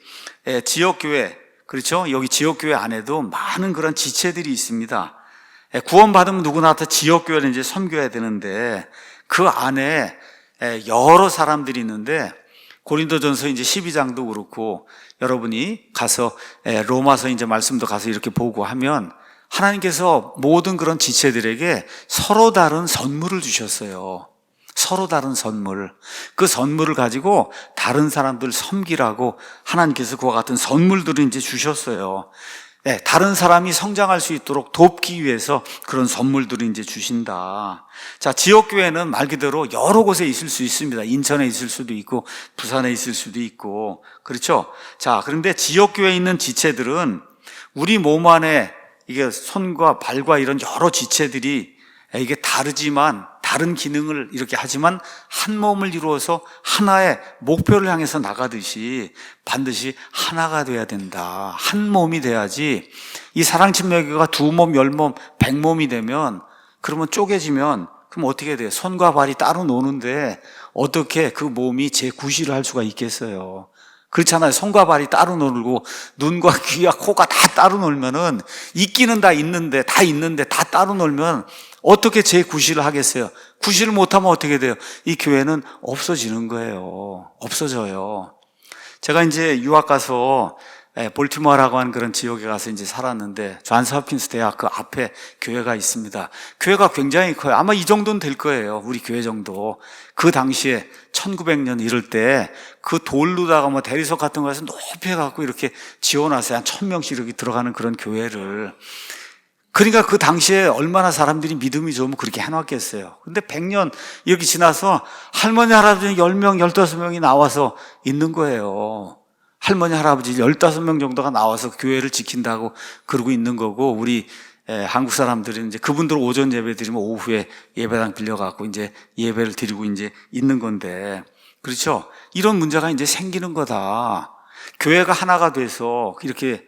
지역교회 그렇죠? 여기 지역교회 안에도 많은 그런 지체들이 있습니다. 구원받으면 누구나 다 지역교회를 이제 섬겨야 되는데 그 안에 여러 사람들이 있는데 고린도전서 이제 12장도 그렇고 여러분이 가서 로마서 이제 말씀도 가서 이렇게 보고 하면 하나님께서 모든 그런 지체들에게 서로 다른 선물을 주셨어요. 서로 다른 선물. 그 선물을 가지고 다른 사람들 섬기라고 하나님께서 그와 같은 선물들을 이제 주셨어요. 다른 사람이 성장할 수 있도록 돕기 위해서 그런 선물들을 이제 주신다. 자, 지역교회는 말 그대로 여러 곳에 있을 수 있습니다. 인천에 있을 수도 있고, 부산에 있을 수도 있고, 그렇죠? 자, 그런데 지역교회에 있는 지체들은 우리 몸 안에 이게 손과 발과 이런 여러 지체들이 이게 다르지만 다른 기능을 이렇게 하지만 한 몸을 이루어서 하나의 목표를 향해서 나가듯이 반드시 하나가 돼야 된다. 한 몸이 돼야지 이 사랑침례교회가 두 몸, 열 몸, 백 몸이 되면 그러면 쪼개지면 그럼 어떻게 돼요? 손과 발이 따로 노는데 어떻게 그 몸이 재구실을 할 수가 있겠어요? 그렇잖아요. 손과 발이 따로 놀고 눈과 귀와 코가 다 따로 놀면은 있기는 다 있는데 다 따로 놀면 어떻게 재구실을 하겠어요? 구실을 못하면 어떻게 돼요? 이 교회는 없어지는 거예요. 없어져요. 제가 이제 유학 가서 볼티모어라고 하는 그런 지역에 가서 이제 살았는데 존스 홉킨스 대학 그 앞에 교회가 있습니다. 교회가 굉장히 커요. 아마 이 정도는 될 거예요. 우리 교회 정도. 그 당시에 1900년 이럴 때 그 돌로다가 뭐 대리석 같은 거에서 높이 해갖고 이렇게 지어놨어요. 한 1000명씩 이렇게 들어가는 그런 교회를. 그러니까 그 당시에 얼마나 사람들이 믿음이 좋으면 그렇게 해놨겠어요. 근데 100년 이렇게 지나서 할머니, 할아버지 10명, 15명이 나와서 있는 거예요. 할머니, 할아버지 15명 정도가 나와서 교회를 지킨다고 그러고 있는 거고, 우리 한국 사람들은 이제 그분들 오전 예배 드리면 오후에 예배당 빌려갖고 이제 예배를 드리고 이제 있는 건데, 그렇죠? 이런 문제가 이제 생기는 거다. 교회가 하나가 돼서 이렇게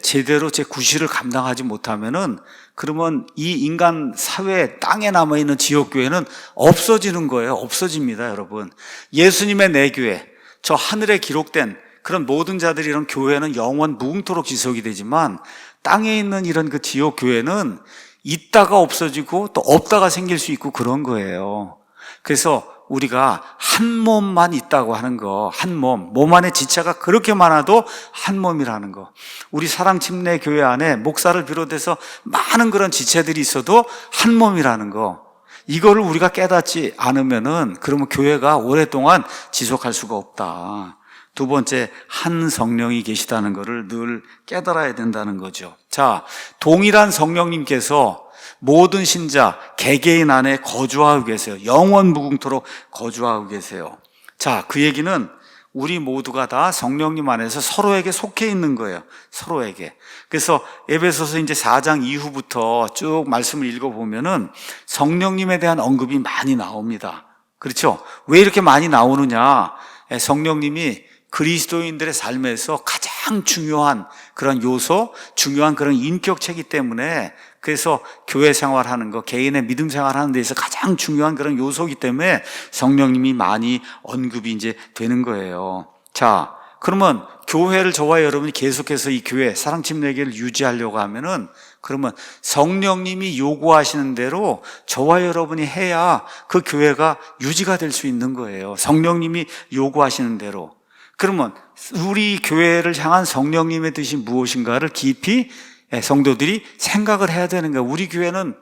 제대로 제 구실을 감당하지 못하면은 그러면 이 인간 사회 땅에 남아있는 지역교회는 없어지는 거예요. 없어집니다, 여러분. 예수님의 내 교회, 저 하늘에 기록된 그런 모든 자들이 이런 교회는 영원 무궁토록 지속이 되지만 땅에 있는 이런 그 지역교회는 있다가 없어지고 또 없다가 생길 수 있고 그런 거예요. 그래서 우리가 한 몸만 있다고 하는 거, 한 몸 안에 지체가 그렇게 많아도 한 몸이라는 거. 우리 사랑침례교회 안에 목사를 비롯해서 많은 그런 지체들이 있어도 한 몸이라는 거. 이거를 우리가 깨닫지 않으면은 그러면 교회가 오랫동안 지속할 수가 없다. 두 번째, 한 성령이 계시다는 것을 늘 깨달아야 된다는 거죠. 자, 동일한 성령님께서 모든 신자, 개개인 안에 거주하고 계세요. 영원 무궁토록 거주하고 계세요. 자, 그 얘기는 우리 모두가 다 성령님 안에서 서로에게 속해 있는 거예요. 서로에게. 그래서 에베소서 이제 4장 이후부터 쭉 말씀을 읽어보면은 성령님에 대한 언급이 많이 나옵니다. 그렇죠? 왜 이렇게 많이 나오느냐? 성령님이 그리스도인들의 삶에서 가장 중요한 그런 요소, 중요한 그런 인격체이기 때문에, 그래서 교회 생활하는 거, 개인의 믿음 생활하는 데서 가장 중요한 그런 요소이기 때문에 성령님이 많이 언급이 이제 되는 거예요. 자, 그러면 교회를 저와 여러분이 계속해서 이 교회 사랑침례교회를 유지하려고 하면은, 그러면 성령님이 요구하시는 대로 저와 여러분이 해야 그 교회가 유지가 될 수 있는 거예요. 성령님이 요구하시는 대로. 그러면 우리 교회를 향한 성령님의 뜻이 무엇인가를 깊이 성도들이 생각을 해야 되는 거예요. 우리 교회는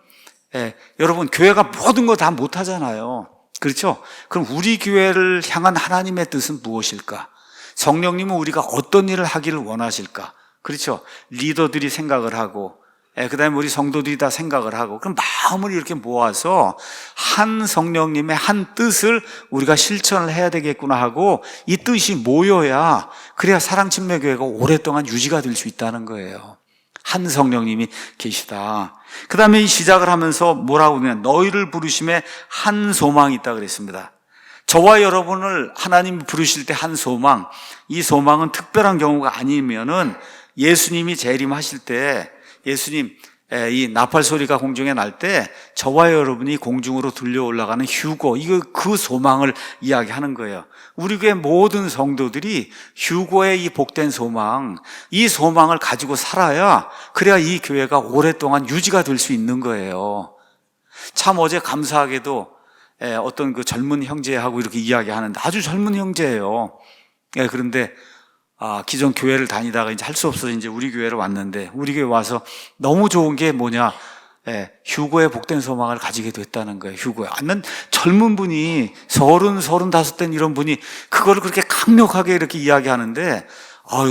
여러분, 교회가 모든 거 다 못하잖아요. 그렇죠? 그럼 우리 교회를 향한 하나님의 뜻은 무엇일까? 성령님은 우리가 어떤 일을 하기를 원하실까? 그렇죠? 리더들이 생각을 하고, 그 다음에 우리 성도들이 다 생각을 하고, 그럼 마음을 이렇게 모아서 한 성령님의 한 뜻을 우리가 실천을 해야 되겠구나 하고, 이 뜻이 모여야, 그래야 사랑침례교회가 오랫동안 유지가 될 수 있다는 거예요. 한 성령님이 계시다. 그 다음에 이 시작을 하면서 뭐라고 하면, 너희를 부르심에 한 소망이 있다 그랬습니다. 저와 여러분을 하나님 부르실 때 한 소망, 이 소망은 특별한 경우가 아니면은 예수님이 재림하실 때, 예수님 이 나팔 소리가 공중에 날 때 저와 여러분이 공중으로 들려 올라가는 휴거, 이거 그 소망을 이야기하는 거예요. 우리 교회 모든 성도들이 휴거의 이 복된 소망, 이 소망을 가지고 살아야, 그래야 이 교회가 오랫동안 유지가 될 수 있는 거예요. 참 어제 감사하게도 어떤 그 젊은 형제하고 이렇게 이야기하는데, 아주 젊은 형제예요. 그런데 기존 교회를 다니다가 이제 할 수 없어서 이제 우리 교회로 왔는데, 우리 교회 와서 너무 좋은 게 뭐냐, 휴거의 복된 소망을 가지게 됐다는 거예요. 휴거에. 난 젊은 분이 35 된 이런 분이 그거를 그렇게 강력하게 이렇게 이야기하는데,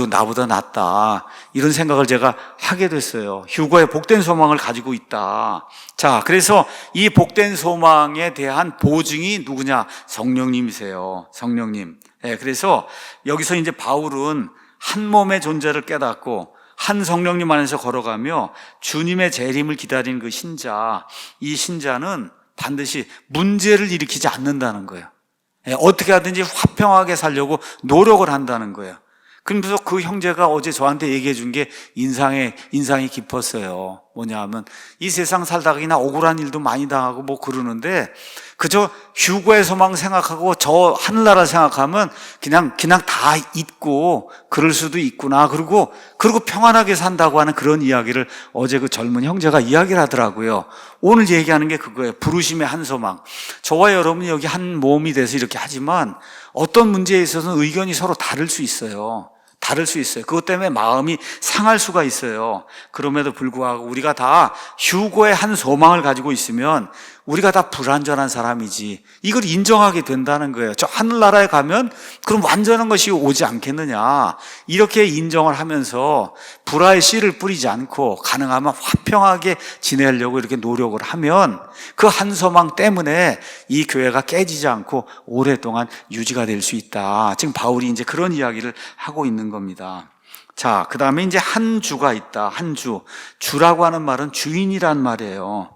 나보다 낫다, 이런 생각을 제가 하게 됐어요. 휴거의 복된 소망을 가지고 있다. 자, 그래서 이 복된 소망에 대한 보증이 누구냐? 성령님이세요. 성령님. 그래서 여기서 이제 바울은 한 몸의 존재를 깨닫고 한 성령님 안에서 걸어가며 주님의 재림을 기다리는 그 신자, 이 신자는 반드시 문제를 일으키지 않는다는 거예요. 어떻게 하든지 화평하게 살려고 노력을 한다는 거예요. 그래서 그 형제가 어제 저한테 얘기해 준 게 인상이 깊었어요. 뭐냐 하면, 이 세상 살다가 그냥 억울한 일도 많이 당하고 뭐 그러는데, 그저 휴거의 소망 생각하고 저 하늘나라 생각하면 그냥 다 잊고 그럴 수도 있구나. 그리고 평안하게 산다고 하는 그런 이야기를 어제 그 젊은 형제가 이야기를 하더라고요. 오늘 얘기하는 게 그거예요. 부르심의 한 소망. 저와 여러분이 여기 한 몸이 돼서 이렇게 하지만 어떤 문제에 있어서는 의견이 서로 다를 수 있어요. 그것 때문에 마음이 상할 수가 있어요. 그럼에도 불구하고 우리가 다 휴거의 한 소망을 가지고 있으면 우리가 다 불완전한 사람이지, 이걸 인정하게 된다는 거예요. 저 하늘나라에 가면 그럼 완전한 것이 오지 않겠느냐, 이렇게 인정을 하면서 불화의 씨를 뿌리지 않고 가능하면 화평하게 지내려고 이렇게 노력을 하면 그 한 소망 때문에 이 교회가 깨지지 않고 오랫동안 유지가 될 수 있다. 지금 바울이 이제 그런 이야기를 하고 있는 겁니다. 자, 그 다음에 이제 한 주가 있다. 한 주. 주라고 하는 말은 주인이란 말이에요.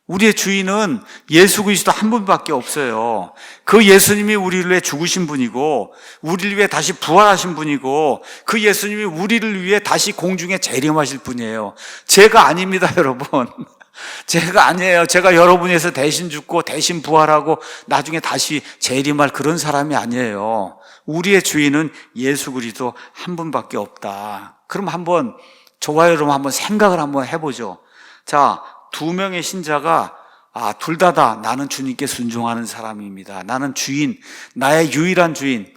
우리의 주인은 예수 그리스도 한 분밖에 없어요. 그 예수님이 우리를 위해 죽으신 분이고, 우리를 위해 다시 부활하신 분이고, 그 예수님이 우리를 위해 다시 공중에 재림하실 분이에요. 제가 아닙니다, 여러분. 제가 아니에요. 제가 여러분 위해서 대신 죽고 대신 부활하고 나중에 다시 재림할 그런 사람이 아니에요. 우리의 주인은 예수 그리스도 한 분밖에 없다. 그럼 저와 여러분 한번 생각을 한번 해보죠. 자, 2명의 신자가 둘 다다 나는 주님께 순종하는 사람입니다. 나는 주인, 나의 유일한 주인,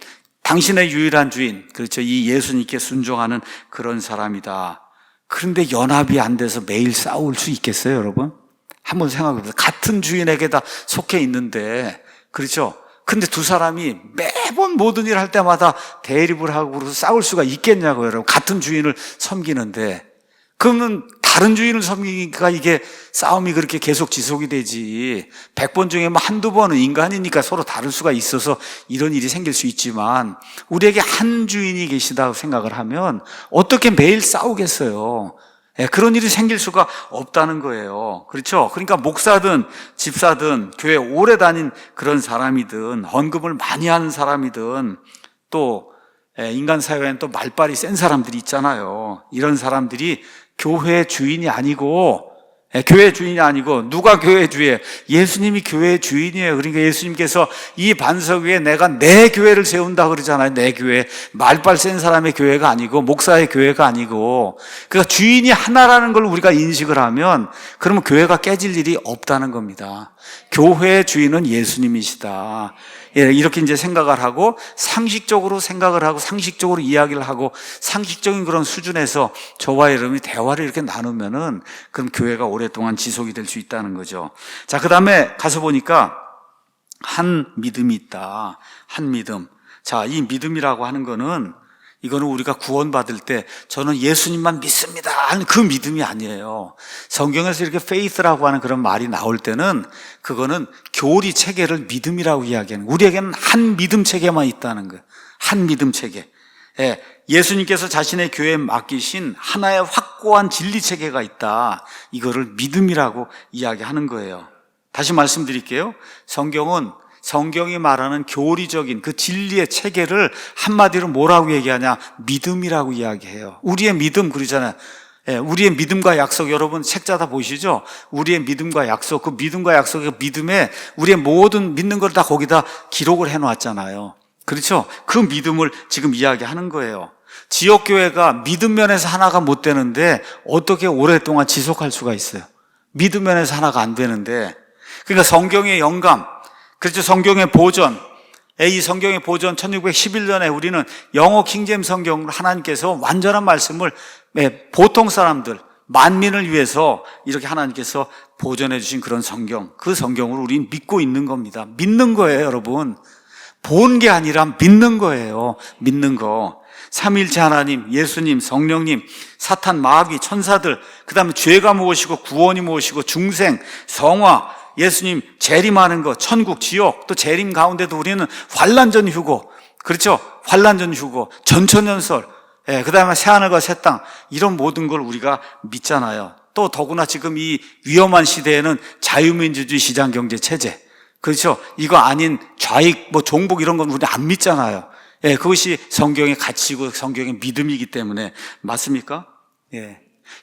당신의 유일한 주인, 그렇죠. 이 예수님께 순종하는 그런 사람이다. 그런데 연합이 안 돼서 매일 싸울 수 있겠어요, 여러분? 한번 생각해 보세요. 같은 주인에게 다 속해 있는데, 그렇죠. 근데 두 사람이 매번 모든 일을 할 때마다 대립을 하고 그래서 싸울 수가 있겠냐고요, 여러분. 같은 주인을 섬기는데. 그러면 다른 주인을 섬기니까 이게 싸움이 그렇게 계속 지속이 되지. 100번 중에 뭐 한두 번은 인간이니까 서로 다를 수가 있어서 이런 일이 생길 수 있지만 우리에게 한 주인이 계시다고 생각을 하면 어떻게 매일 싸우겠어요. 그런 일이 생길 수가 없다는 거예요. 그렇죠? 그러니까 목사든 집사든 교회 오래 다닌 그런 사람이든 헌금을 많이 하는 사람이든 또 인간 사회에는 또 말빨이 센 사람들이 있잖아요. 이런 사람들이 교회 주인이 아니고 교회 주인이 아니고 누가 교회 주인이에요? 예수님이 교회 주인이에요. 그러니까 예수님께서 이 반석 위에 내가 내 교회를 세운다 그러잖아요. 내 교회. 말빨 센 사람의 교회가 아니고 목사의 교회가 아니고 그러니까 주인이 하나라는 걸 우리가 인식을 하면 그러면 교회가 깨질 일이 없다는 겁니다. 교회의 주인은 예수님이시다. 이렇게 이제 생각을 하고 상식적으로 생각을 하고 상식적으로 이야기를 하고 상식적인 그런 수준에서 저와 여러분이 대화를 이렇게 나누면은 그럼 교회가 오랫동안 지속이 될 수 있다는 거죠. 자, 그 다음에 가서 보니까 한 믿음이 있다. 한 믿음. 자, 이 믿음이라고 하는 거는 이거는 우리가 구원받을 때 저는 예수님만 믿습니다 하는 그 믿음이 아니에요. 성경에서 이렇게 faith라고 하는 그런 말이 나올 때는 그거는 교리 체계를 믿음이라고 이야기하는 거예요. 우리에게는 한 믿음 체계만 있다는 거예요. 한 믿음 체계. 예수님께서 자신의 교회에 맡기신 하나의 확고한 진리 체계가 있다. 이거를 믿음이라고 이야기하는 거예요. 다시 말씀드릴게요. 성경이 말하는 교리적인 그 진리의 체계를 한마디로 뭐라고 얘기하냐? 믿음이라고 이야기해요. 우리의 믿음 그러잖아요. 우리의 믿음과 약속, 여러분 책자다 보시죠? 우리의 믿음과 약속, 그 믿음과 약속의 믿음에 우리의 모든 믿는 걸 다 거기다 기록을 해놓았잖아요. 그렇죠? 그 믿음을 지금 이야기하는 거예요. 지역교회가 믿음 면에서 하나가 못 되는데 어떻게 오랫동안 지속할 수가 있어요? 믿음 면에서 하나가 안 되는데. 그러니까 성경의 영감, 그렇죠. 성경의 보존. 이 성경의 보존 1611년에 우리는 영어 킹제임 성경으로 하나님께서 완전한 말씀을 보통 사람들, 만민을 위해서 이렇게 하나님께서 보존해 주신 그런 성경, 그 성경을 우리는 믿고 있는 겁니다. 믿는 거예요, 여러분. 본 게 아니라 믿는 거예요. 믿는 거. 삼위일체 하나님, 예수님, 성령님, 사탄, 마귀, 천사들, 그 다음에 죄가 무엇이고 구원이 무엇이고 중생, 성화, 예수님 재림하는 것, 천국, 지옥, 또 재림 가운데도 우리는 환난전 휴고, 그렇죠? 환난전 휴고, 전천연설, 그 다음에 새하늘과 새 땅, 이런 모든 걸 우리가 믿잖아요. 또 더구나 지금 이 위험한 시대에는 자유민주주의 시장경제 체제, 그렇죠? 이거 아닌 좌익, 종북 이런 건 우리 안 믿잖아요. 그것이 성경의 가치고 성경의 믿음이기 때문에. 맞습니까?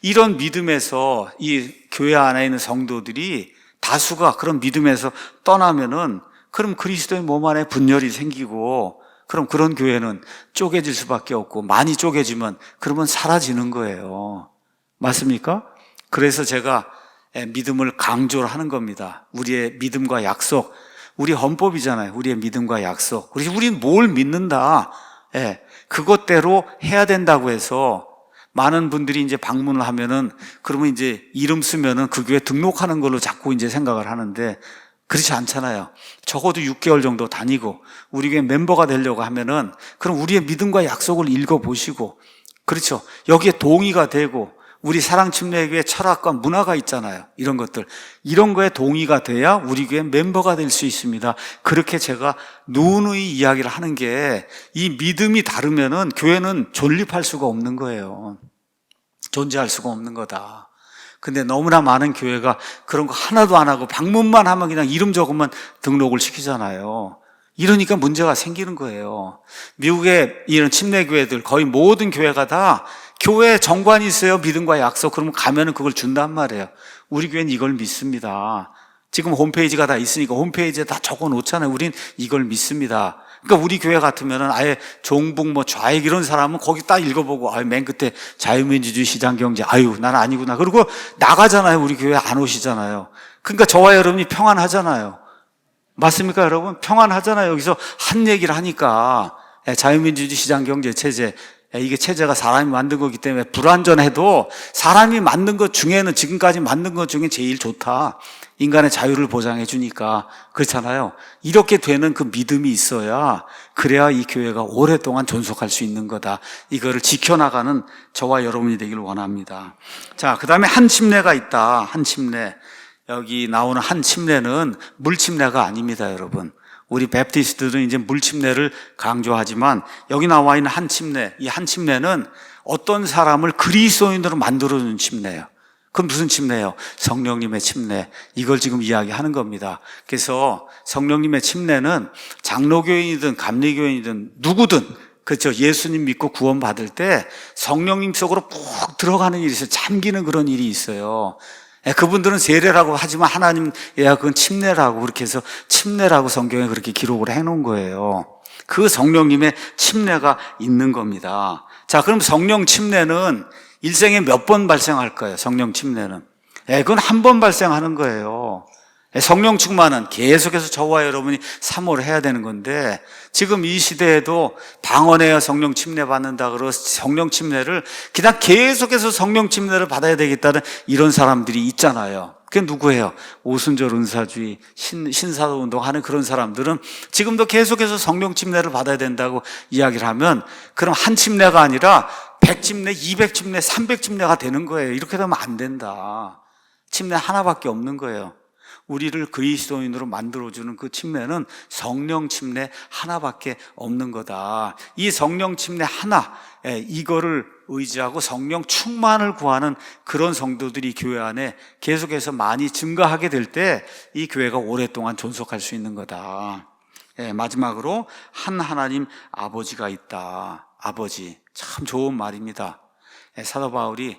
이런 믿음에서 이 교회 안에 있는 성도들이 다수가 그런 믿음에서 떠나면은 그럼 그리스도의 몸 안에 분열이 생기고 그럼 그런 교회는 쪼개질 수밖에 없고 많이 쪼개지면 그러면 사라지는 거예요. 맞습니까? 그래서 제가 믿음을 강조를 하는 겁니다. 우리의 믿음과 약속, 우리 헌법이잖아요. 우리의 믿음과 약속. 우리는 뭘 믿는다. 그것대로 해야 된다고 해서 많은 분들이 이제 방문을 하면은 그러면 이제 이름 쓰면은 그 교회 등록하는 걸로 자꾸 이제 생각을 하는데 그렇지 않잖아요. 적어도 6개월 정도 다니고 우리 교회 멤버가 되려고 하면은 그럼 우리의 믿음과 약속을 읽어보시고 그렇죠. 여기에 동의가 되고 우리 사랑침례교회 철학과 문화가 있잖아요. 이런 것들. 이런 거에 동의가 돼야 우리 교회 멤버가 될 수 있습니다. 그렇게 제가 누누이 이야기를 하는 게 이 믿음이 다르면은 교회는 존립할 수가 없는 거예요. 존재할 수가 없는 거다. 근데 너무나 많은 교회가 그런 거 하나도 안 하고 방문만 하면 그냥 이름 적으면 등록을 시키잖아요. 이러니까 문제가 생기는 거예요. 미국의 이런 침례교회들 거의 모든 교회가 다 교회 정관이 있어요. 믿음과 약속. 그러면 가면은 그걸 준단 말이에요. 우리 교회는 이걸 믿습니다. 지금 홈페이지가 다 있으니까 홈페이지에 다 적어 놓잖아요. 우린 이걸 믿습니다. 그러니까 우리 교회 같으면은 아예 종북 좌익 이런 사람은 거기 딱 읽어보고 맨 끝에 자유민주주의 시장경제 난 아니구나. 그리고 나가잖아요. 우리 교회 안 오시잖아요. 그러니까 저와 여러분이 평안하잖아요. 맞습니까, 여러분? 평안하잖아요. 여기서 한 얘기를 하니까. 자유민주주의 시장경제 체제, 이게 체제가 사람이 만든 거기 때문에 불완전해도 사람이 만든 것 중에는 지금까지 만든 것 중에 제일 좋다. 인간의 자유를 보장해 주니까. 그렇잖아요. 이렇게 되는 그 믿음이 있어야, 그래야 이 교회가 오랫동안 존속할 수 있는 거다. 이거를 지켜나가는 저와 여러분이 되기를 원합니다. 자, 그 다음에 한 침례가 있다. 한 침례. 여기 나오는 한 침례는 물 침례가 아닙니다, 여러분. 우리 베프티스트들은 이제 물 침례를 강조하지만 여기 나와 있는 한 침례, 이 한 침례는 어떤 사람을 그리스도인으로 만들어주는 침례예요. 그럼 무슨 침례예요? 성령님의 침례. 이걸 지금 이야기하는 겁니다. 그래서 성령님의 침례는 장로교인이든 감리교인이든 누구든, 그렇죠, 예수님 믿고 구원받을 때 성령님 속으로 푹 들어가는 일이 있어요. 잠기는 그런 일이 있어요. 그분들은 세례라고 하지만 하나님, 그건 침례라고, 그렇게 해서 침례라고 성경에 그렇게 기록을 해놓은 거예요. 그 성령님의 침례가 있는 겁니다. 자, 그럼 성령 침례는 일생에 몇 번 발생할까요? 성령 침례는 그건 한 번 발생하는 거예요. 성령 충만은 계속해서 저와 여러분이 사모를 해야 되는 건데, 지금 이 시대에도 방언해야 성령 침례 받는다 그러고 성령 침례를 그냥 계속해서 성령 침례를 받아야 되겠다는 이런 사람들이 있잖아요. 그게 누구예요? 오순절 은사주의, 신사도 운동하는 그런 사람들은 지금도 계속해서 성령 침례를 받아야 된다고 이야기를 하면, 그럼 한 침례가 아니라 100침례, 200침례, 300침례가 되는 거예요. 이렇게 되면 안 된다. 침례 하나밖에 없는 거예요. 우리를 그리스도인으로 만들어주는 그 침례는 성령 침례 하나밖에 없는 거다. 이 성령 침례 하나, 이거를 의지하고 성령 충만을 구하는 그런 성도들이 교회 안에 계속해서 많이 증가하게 될 때 이 교회가 오랫동안 존속할 수 있는 거다. 마지막으로 한 하나님 아버지가 있다. 아버지, 참 좋은 말입니다. 사도 바울이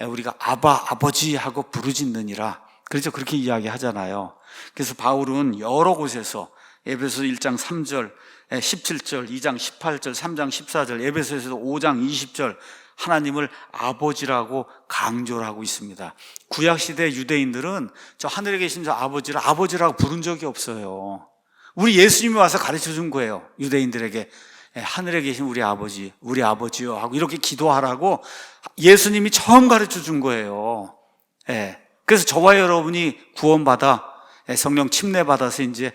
우리가 아바, 아버지 하고 부르짖느니라, 그렇죠, 그렇게 이야기하잖아요. 그래서 바울은 여러 곳에서 에베소 1장 3절, 17절, 2장 18절, 3장 14절, 에베소에서도 5장 20절 하나님을 아버지라고 강조를 하고 있습니다. 구약시대 유대인들은 저 하늘에 계신 저 아버지를 아버지라고 부른 적이 없어요. 우리 예수님이 와서 가르쳐 준 거예요. 유대인들에게 하늘에 계신 우리 아버지, 우리 아버지요 하고 이렇게 기도하라고 예수님이 처음 가르쳐 준 거예요. 그래서 저와 여러분이 구원받아 성령 침례받아서 이제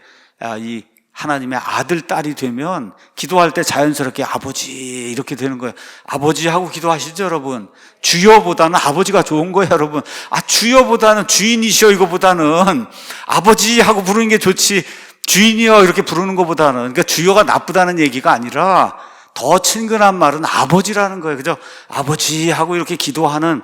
이 하나님의 아들, 딸이 되면 기도할 때 자연스럽게 아버지 이렇게 되는 거예요. 아버지 하고 기도하시죠, 여러분. 주여보다는 아버지가 좋은 거예요, 여러분. 주여보다는 주인이시여 이거보다는 아버지 하고 부르는 게 좋지, 주인이여 이렇게 부르는 것보다는. 그러니까 주여가 나쁘다는 얘기가 아니라 더 친근한 말은 아버지라는 거예요. 그죠? 아버지 하고 이렇게 기도하는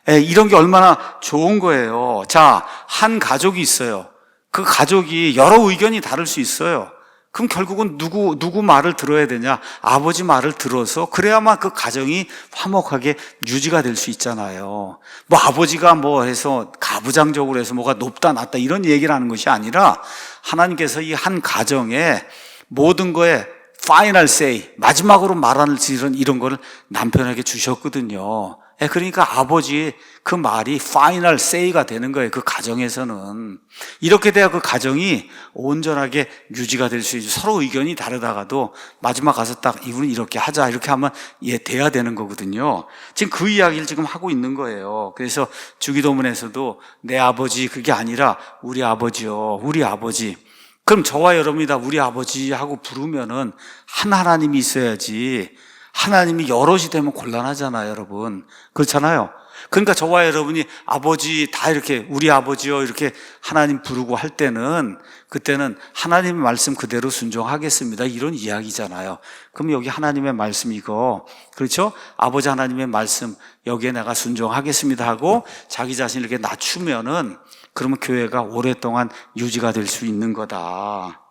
이런 게 얼마나 좋은 거예요. 자, 한 가족이 있어요. 그 가족이 여러 의견이 다를 수 있어요. 그럼 결국은 누구 말을 들어야 되냐? 아버지 말을 들어서 그래야만 그 가정이 화목하게 유지가 될 수 있잖아요. 뭐 아버지가 뭐 해서 가부장적으로 해서 뭐가 높다 낮다 이런 얘기를 하는 것이 아니라 하나님께서 이 한 가정에 모든 거에 final say, 마지막으로 말하는 이런 거를 남편에게 주셨거든요. 그러니까 아버지 그 말이 final say가 되는 거예요. 그 가정에서는. 이렇게 돼야 그 가정이 온전하게 유지가 될 수 있죠. 서로 의견이 다르다가도 마지막 가서 딱 이분은 이렇게 하자 이렇게 하면 돼야 되는 거거든요. 지금 그 이야기를 지금 하고 있는 거예요. 그래서 주기도문에서도 내 아버지 그게 아니라 우리 아버지요, 우리 아버지. 그럼 저와 여러분이 다 우리 아버지 하고 부르면은 한 하나님이 있어야지, 하나님이 여럿이 되면 곤란하잖아요, 여러분. 그렇잖아요. 그러니까 저와 여러분이 아버지 다 이렇게 우리 아버지요 이렇게 하나님 부르고 할 때는 그때는 하나님의 말씀 그대로 순종하겠습니다, 이런 이야기잖아요. 그럼 여기 하나님의 말씀 이거, 그렇죠? 아버지 하나님의 말씀 여기에 내가 순종하겠습니다 하고 자기 자신을 이렇게 낮추면은 그러면 교회가 오랫동안 유지가 될 수 있는 거다.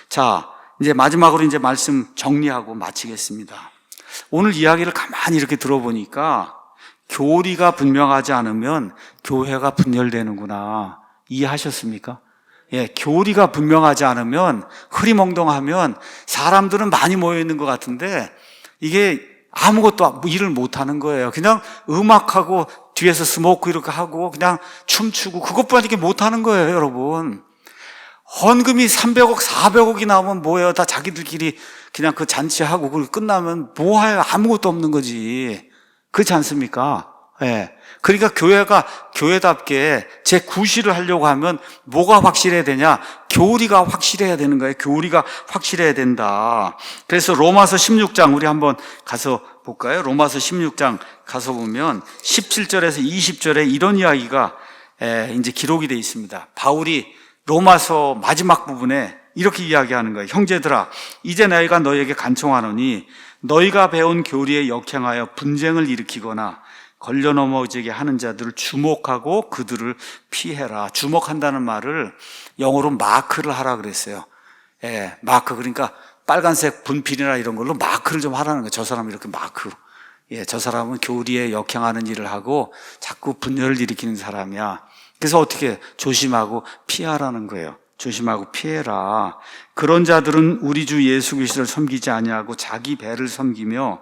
자, 이제 마지막으로 이제 말씀 정리하고 마치겠습니다. 오늘 이야기를 가만히 이렇게 들어보니까 교리가 분명하지 않으면 교회가 분열되는구나. 이해하셨습니까? 교리가 분명하지 않으면 흐리멍덩하면 사람들은 많이 모여 있는 것 같은데 이게 아무것도 일을 못 하는 거예요. 그냥 음악하고 뒤에서 스모크 이렇게 하고 그냥 춤추고 그것뿐이게 못하는 거예요, 여러분. 헌금이 300억, 400억이 나오면 뭐예요? 다 자기들끼리 그냥 그 잔치하고 그걸 끝나면 뭐해요? 아무것도 없는 거지. 그렇지 않습니까? 예. 그러니까 교회가 교회답게 제 구실을 하려고 하면 뭐가 확실해야 되냐? 교리가 확실해야 되는 거예요. 교리가 확실해야 된다. 그래서 로마서 16장 우리 한번 가서 볼까요? 로마서 16장 가서 보면 17절에서 20절에 이런 이야기가 이제 기록이 되어 있습니다. 바울이 로마서 마지막 부분에 이렇게 이야기하는 거예요. 형제들아, 이제 내가 너희에게 간청하노니 너희가 배운 교리에 역행하여 분쟁을 일으키거나 걸려 넘어지게 하는 자들을 주목하고 그들을 피해라. 주목한다는 말을 영어로 마크를 하라 그랬어요. 예, 마크. 그러니까 빨간색 분필이나 이런 걸로 마크를 좀 하라는 거예요. 저 사람은 이렇게 마크. 예, 저 사람은 교리에 역행하는 일을 하고 자꾸 분열을 일으키는 사람이야. 그래서 어떻게 조심하고 피하라는 거예요. 조심하고 피해라. 그런 자들은 우리 주 예수 그리스도를 섬기지 아니하고 자기 배를 섬기며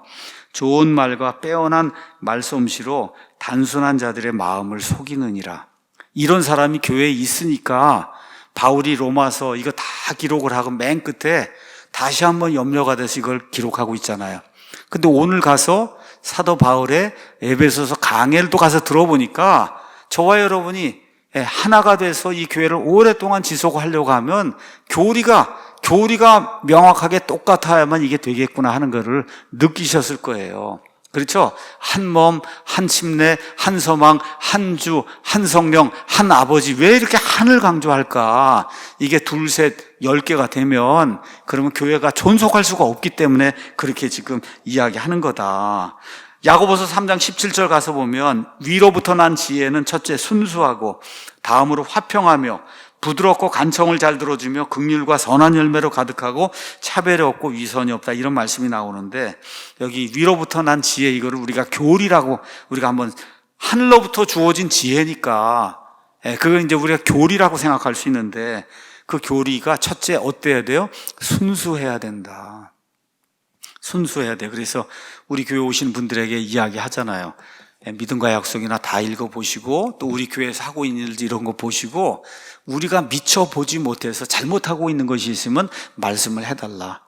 좋은 말과 빼어난 말솜씨로 단순한 자들의 마음을 속이느니라. 이런 사람이 교회에 있으니까 바울이 로마서 이거 다 기록을 하고 맨 끝에 다시 한번 염려가 돼서 이걸 기록하고 있잖아요. 근데 오늘 가서 사도 바울의 에베소서 강해를 또 가서 들어보니까 저와 여러분이 하나가 돼서 이 교회를 오랫동안 지속하려고 하면 교리가 명확하게 똑같아야만 이게 되겠구나 하는 것을 느끼셨을 거예요. 그렇죠? 한 몸, 한 침례, 한 소망, 한 주, 한 성령, 한 아버지. 왜 이렇게 한을 강조할까? 이게 둘, 셋, 10개가 되면 그러면 교회가 존속할 수가 없기 때문에 그렇게 지금 이야기하는 거다. 야고보서 3장 17절 가서 보면 위로부터 난 지혜는 첫째 순수하고 다음으로 화평하며 부드럽고 간청을 잘 들어주며 긍휼과 선한 열매로 가득하고 차별이 없고 위선이 없다 이런 말씀이 나오는데 여기 위로부터 난 지혜 이거를 우리가 교리라고 우리가 한번 하늘로부터 주어진 지혜니까 그걸 이제 우리가 교리라고 생각할 수 있는데 그 교리가 첫째 어때야 돼요? 순수해야 된다. 순수해야 돼. 그래서 우리 교회 오신 분들에게 이야기하잖아요. 믿음과 약속이나 다 읽어보시고 또 우리 교회에서 하고 있는 일 이런 거 보시고 우리가 미처 보지 못해서 잘못하고 있는 것이 있으면 말씀을 해달라.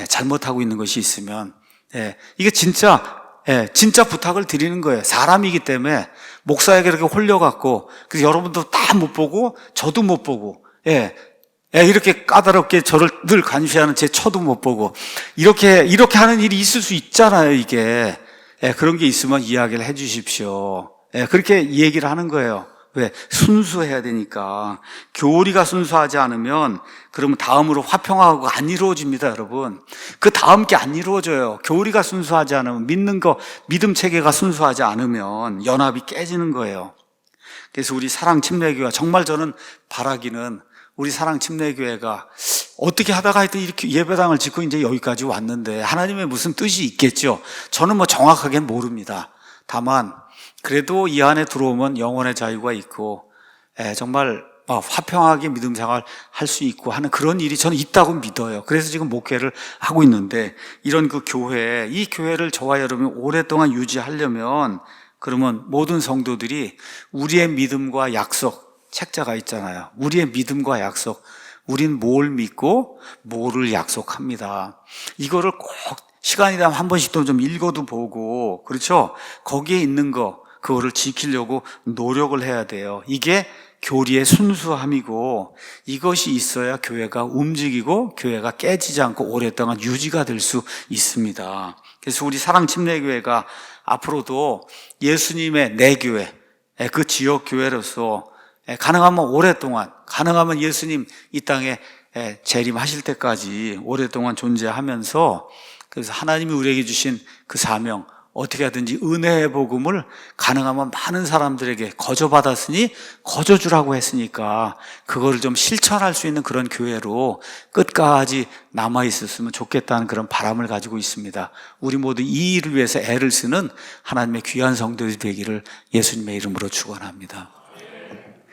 잘못하고 있는 것이 있으면 이게 진짜 부탁을 드리는 거예요. 사람이기 때문에 목사에게 이렇게 홀려갖고 그래서 여러분도 다 못 보고 저도 못 보고 이렇게 까다롭게 저를 늘 간시하는 제 처도 못 보고 이렇게 하는 일이 있을 수 있잖아요. 이게 그런 게 있으면 이야기를 해 주십시오. 그렇게 얘기를 하는 거예요. 왜? 순수해야 되니까. 교리가 순수하지 않으면 그러면 다음으로 화평하고 안 이루어집니다, 여러분. 그 다음 게 안 이루어져요. 교리가 순수하지 않으면 믿음 체계가 순수하지 않으면 연합이 깨지는 거예요. 그래서 우리 사랑침례교회가 정말 저는 바라기는 우리 사랑침례교회가 어떻게 하다가 하여튼 이렇게 예배당을 짓고 이제 여기까지 왔는데 하나님의 무슨 뜻이 있겠죠. 저는 뭐 정확하게는 모릅니다. 다만 그래도 이 안에 들어오면 영혼의 자유가 있고 정말 화평하게 믿음 생활 할 수 있고 하는 그런 일이 저는 있다고 믿어요. 그래서 지금 목회를 하고 있는데 이런 그 교회, 이 교회를 저와 여러분이 오랫동안 유지하려면 그러면 모든 성도들이 우리의 믿음과 약속 책자가 있잖아요. 우리의 믿음과 약속. 우린 뭘 믿고 뭐를 약속합니다. 이거를 꼭 시간이 되면 한 번씩 또 좀 읽어도 보고 그렇죠? 거기에 있는 거 그거를 지키려고 노력을 해야 돼요. 이게 교리의 순수함이고 이것이 있어야 교회가 움직이고 교회가 깨지지 않고 오랫동안 유지가 될 수 있습니다. 그래서 우리 사랑침례교회가 앞으로도 예수님의 내 교회, 그 지역 교회로서 가능하면 오랫동안, 가능하면 예수님 이 땅에 재림하실 때까지 오랫동안 존재하면서 그래서 하나님이 우리에게 주신 그 사명 어떻게 하든지 은혜의 복음을 가능하면 많은 사람들에게 거저받았으니 거저주라고 했으니까 그거를 좀 실천할 수 있는 그런 교회로 끝까지 남아있었으면 좋겠다는 그런 바람을 가지고 있습니다. 우리 모두 이 일을 위해서 애를 쓰는 하나님의 귀한 성도들이 되기를 예수님의 이름으로 축원합니다.